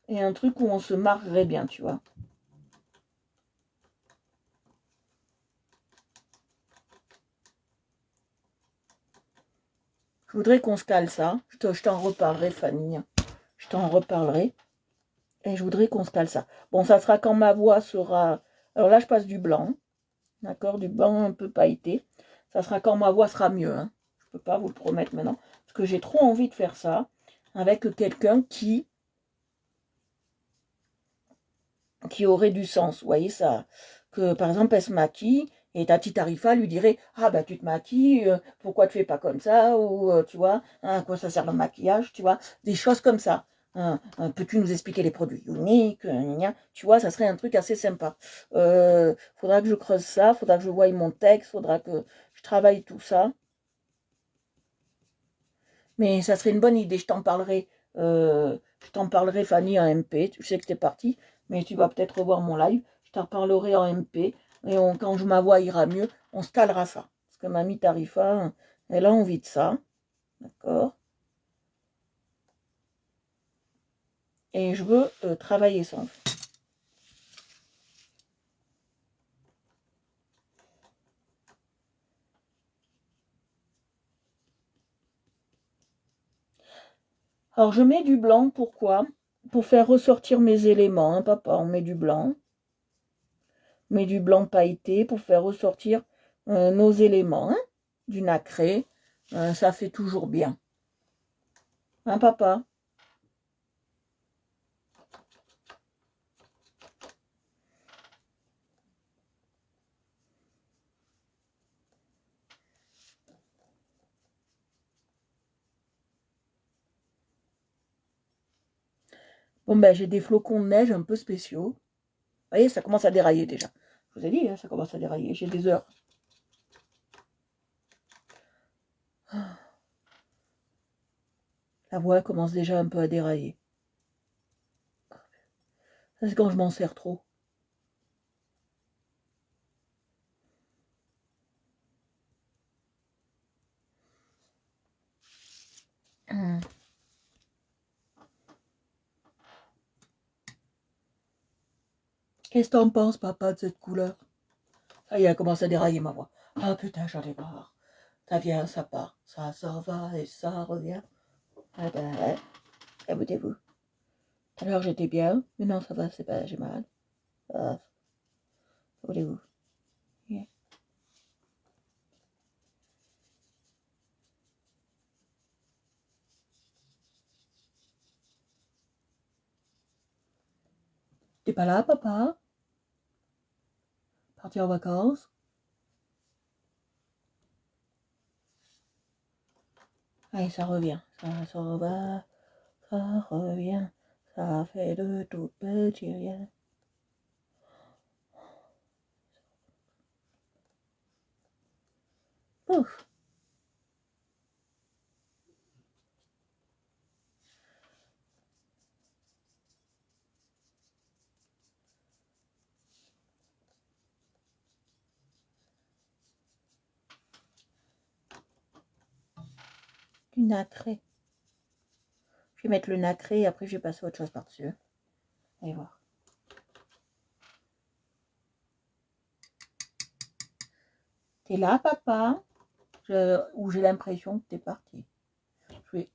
et un truc où on se marrerait bien, tu vois. Je voudrais qu'on se cale ça. Je t'en reparlerai, Fanny. Je t'en reparlerai. Et je voudrais qu'on se cale ça. Bon, ça sera quand ma voix sera... Alors là, je passe du blanc. D'accord, du blanc un peu pailleté. Ça sera quand ma voix sera mieux. Hein. Je ne peux pas vous le promettre maintenant. Parce que j'ai trop envie de faire ça avec quelqu'un qui aurait du sens. Vous voyez ça? Que par exemple, elle se maquille et ta petite Tarifa lui dirait: ah bah tu te maquilles, pourquoi tu fais pas comme ça? Ou tu vois, hein, à quoi ça sert le maquillage? Tu vois, des choses comme ça. Hein, peux-tu nous expliquer les produits uniques? Tu vois, ça serait un truc assez sympa. Faudra que je creuse ça, faudra que je voie mon texte, faudra que je travaille tout ça. Mais ça serait une bonne idée, je t'en parlerai Fanny en MP, je sais que t'es partie, mais tu vas peut-être revoir mon live, je t'en parlerai en MP, et quand ma voix ira mieux, on se calera ça. Parce que mamie Tarifa, elle a envie de ça, d'accord? Et je veux travailler ça. Alors je mets du blanc, pourquoi? Pour faire ressortir mes éléments, hein, papa, on met du blanc. On met du blanc pailleté pour faire ressortir nos éléments, hein, du nacré, ça fait toujours bien. Hein, papa? Bon, ben, j'ai des flocons de neige un peu spéciaux. Vous voyez, ça commence à dérailler déjà. Je vous ai dit, hein, ça commence à dérailler. J'ai des heures. La voix commence déjà un peu à dérailler. Ça, c'est quand je m'en sers trop. Qu'est-ce que t'en penses, papa, de cette couleur? Ça y est, elle commence à dérailler ma voix. Ah putain, j'en ai marre. Ça vient, ça part. Ça s'en va et ça revient. Ah ben, écoutez-vous. Tout à l'heure, j'étais bien. Mais non, ça va, c'est pas, j'ai mal. Ah, écoutez-vous. Yeah. T'es pas là, papa? Parti en vacances? Allez, ça revient. Ça s'en va. Ça revient, ça fait de tout petit rien. Ouf, du nacré. Je vais mettre le nacré et après je vais passer autre chose par-dessus. Allez voir. T'es là, papa? Ou j'ai l'impression que t'es parti. Je vais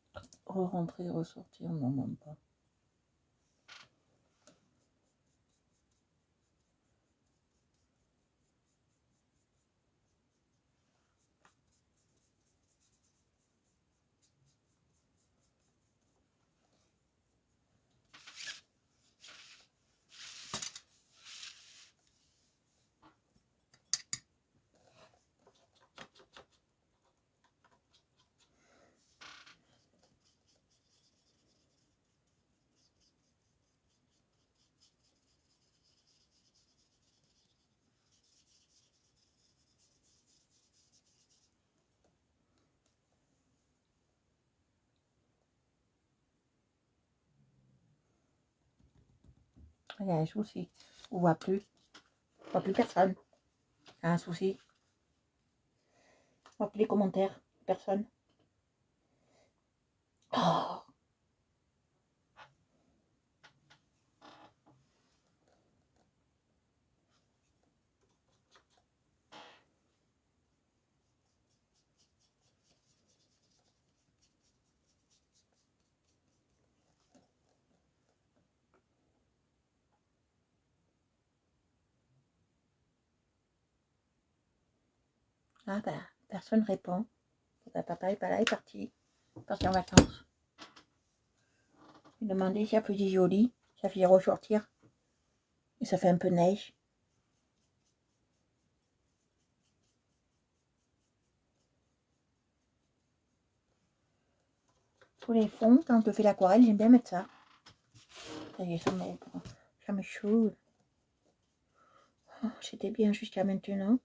re-rentrer, ressortir. Non, même pas. Il y a un souci. On voit plus personne. Il y a un souci. On voit plus les commentaires. Personne. Oh. Ah bah, personne répond. Bah, papa est pas là, il est parti. Parti en vacances. Je lui ai demandé si ça faisait joli, ça faisait ressortir. Et ça fait un peu neige. Pour les fonds, quand je fais l'aquarelle, j'aime bien mettre ça. Ça y est, ça me chaud. Oh, c'était bien jusqu'à maintenant.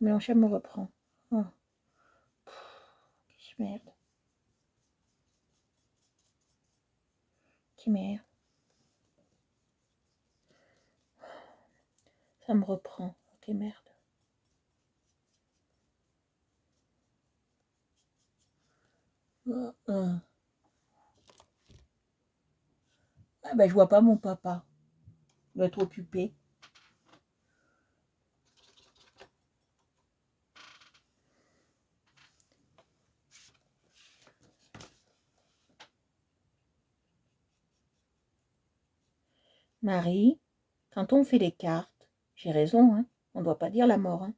Mais l'enchaîne me reprend. Oh. Quelle merde. Qui merde. Ça me reprend. Ok, merde. Ah ben, je vois pas mon papa. Il doit être occupé. Marie, quand on fait les cartes, j'ai raison, hein, on ne doit pas dire la mort. Hein.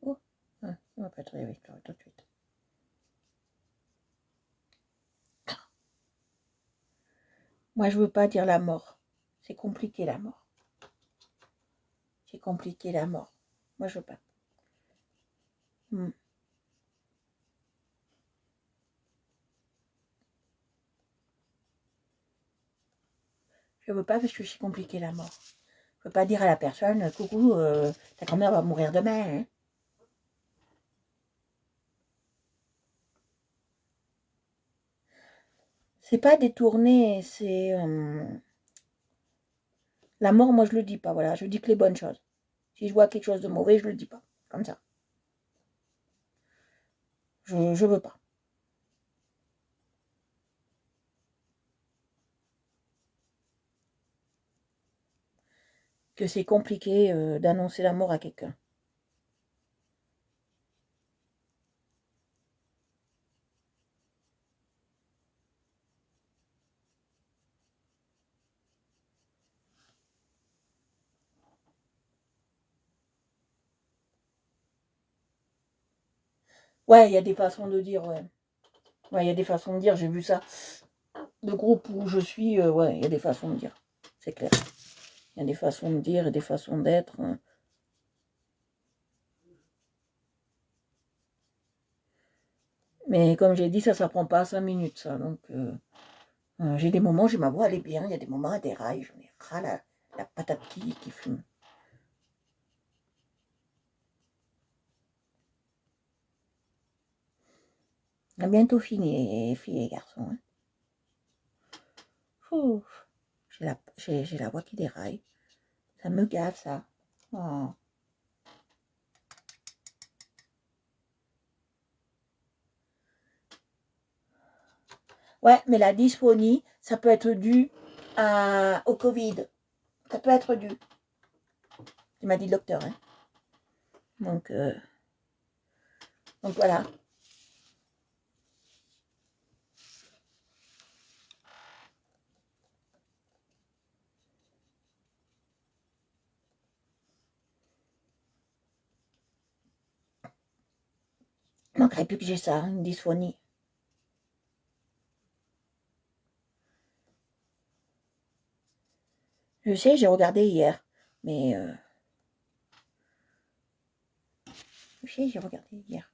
Oh, on va pas être avec toi tout de suite. Moi, je veux pas dire la mort. C'est compliqué la mort. C'est compliqué la mort. Moi, je veux pas. Je veux pas parce que c'est compliqué la mort. Je veux pas dire à la personne, coucou, ta grand-mère va mourir demain. Hein. C'est pas détourné, c'est la mort. Moi, je le dis pas. Voilà, je dis que les bonnes choses. Si je vois quelque chose de mauvais, je le dis pas. Comme ça. Je veux pas. Que c'est compliqué d'annoncer la mort à quelqu'un. Ouais, il y a des façons de dire, ouais. Ouais, il y a des façons de dire, j'ai vu ça. De groupe où je suis, ouais, il y a des façons de dire. C'est clair. Il y a des façons de dire et des façons d'être. Mais comme j'ai dit, ça prend pas 5 minutes, ça. Donc, j'ai des moments, j'ai ma voix, elle est bien. Il y a des moments, elle déraille. J'en ai ras la patate qui fume. On a bientôt fini, les filles et garçons. Hein. J'ai la voix qui déraille. Ça me gave, ça. Oh. Ouais, mais la dysphonie, ça peut être dû au Covid. Ça peut être dû. Il m'a dit le docteur. Hein. Donc voilà. Il manquerait plus que j'ai ça, une dysphonie. Je sais, j'ai regardé hier. Mais je sais, j'ai regardé hier.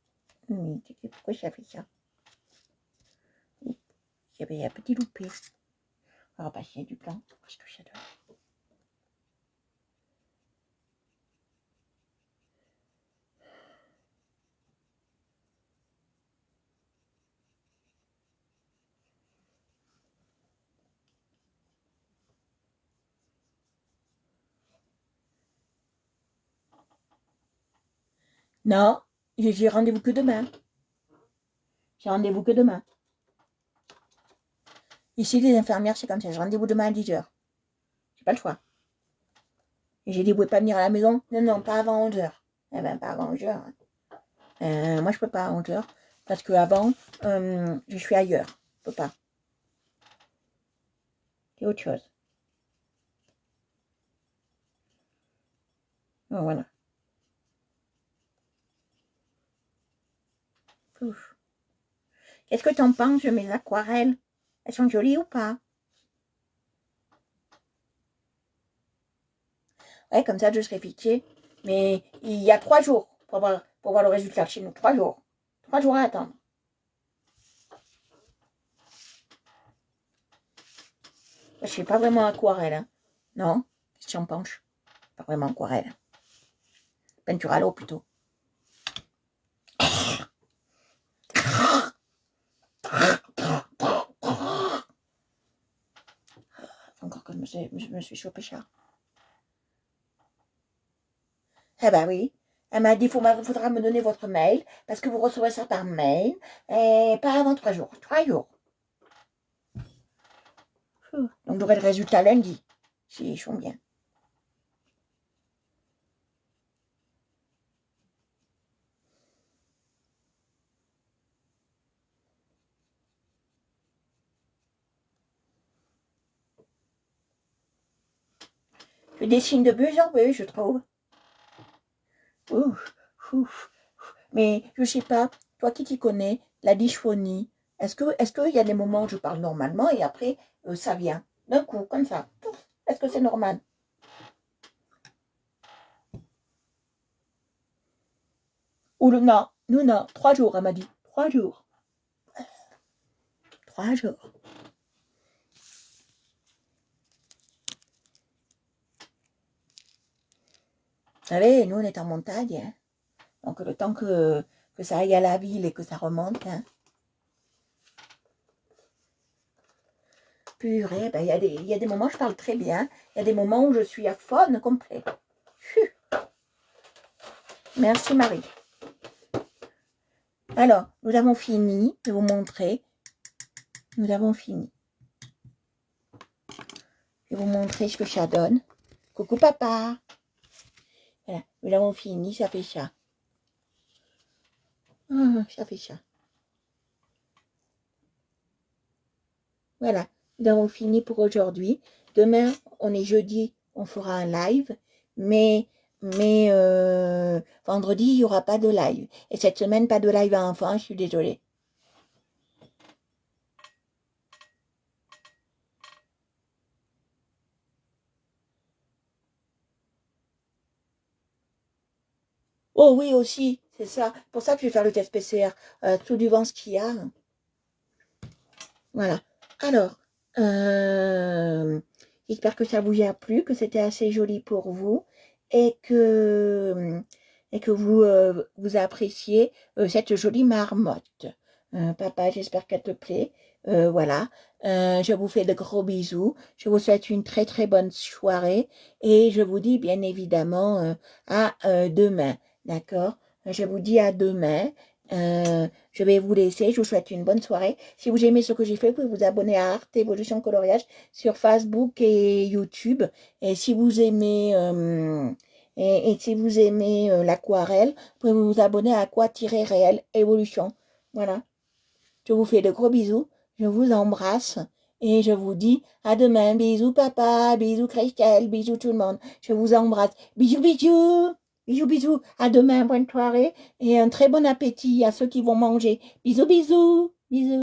Mais pourquoi j'ai fait ça? Il y avait un petit loupé. On va passer du blanc. Qu'est-ce que ça donne? Non, j'ai rendez-vous que demain. J'ai rendez-vous que demain. Ici, les infirmières, c'est comme ça. J'ai rendez-vous demain à 10h. J'ai pas le choix. Et j'ai dit, vous pouvez pas venir à la maison? Non, non, pas avant 11h. Eh ben, pas avant 11h. Moi, je peux pas à 11h. Parce que avant, je suis ailleurs. Je peux pas. C'est autre chose. Oh, voilà. Ouf. Qu'est-ce que t'en penses de mes aquarelles? Elles sont jolies ou pas? Ouais, comme ça, je serai fixée. Mais il y a 3 jours pour voir le résultat chez nous. 3 jours. 3 jours à attendre. Je suis pas vraiment aquarelle. Hein. Non, si j'en penche. Pas vraiment aquarelle. Peinture à l'eau plutôt. Encore que je me suis chopé ça. Eh ben oui. Elle m'a dit, faudra me donner votre mail, parce que vous recevrez ça par mail, et pas avant 3 jours. 3 jours. Donc j'aurai le résultat lundi, si ils sont bien. Je dessine de mieux en mieux, je trouve. Ouf, ouf. Mais je sais pas, toi qui t'y connais, la dysphonie, est-ce qu'il y a des moments où je parle normalement et après ça vient d'un coup, comme ça? Est-ce que c'est normal? Ou le non, non, 3 jours, elle m'a dit. 3 jours. 3 jours. Vous savez, nous on est en montagne, hein. Donc le temps que ça aille à la ville et que ça remonte, hein. Purée, ben, il y a des moments où je parle très bien, il y a des moments où je suis à faune complet. Merci Marie. Alors, nous avons fini de vous montrer. Nous avons fini. Je vais vous montrer ce que ça donne. Coucou papa. Voilà, nous avons fini, ça fait ça. Ça fait ça. Voilà, nous avons fini pour aujourd'hui. Demain, on est jeudi, on fera un live. Mais vendredi, il n'y aura pas de live. Et cette semaine, pas de live à enfants, je suis désolée. Oh oui, aussi, c'est ça. Pour ça que je vais faire le test PCR. Tout du vent ce qu'il y a. Voilà. Alors, j'espère que ça vous a plu, que c'était assez joli pour vous et que vous appréciez cette jolie marmotte. Papa, j'espère qu'elle te plaît. Voilà. Je vous fais de gros bisous. Je vous souhaite une très très bonne soirée et je vous dis bien évidemment à demain. D'accord? Je vous dis à demain. Je vais vous laisser. Je vous souhaite une bonne soirée. Si vous aimez ce que j'ai fait, vous pouvez vous abonner à Arte Evolution Coloriage sur Facebook et YouTube. Et si vous aimez si vous aimez l'aquarelle, vous pouvez vous abonner à Aqua-Réel Evolution. Voilà. Je vous fais de gros bisous. Je vous embrasse. Et je vous dis à demain. Bisous papa, bisous Christelle, bisous tout le monde. Je vous embrasse. Bisous, bisous. Bisous, bisous. À demain, bonne soirée. Et un très bon appétit à ceux qui vont manger. Bisous, bisous. Bisous.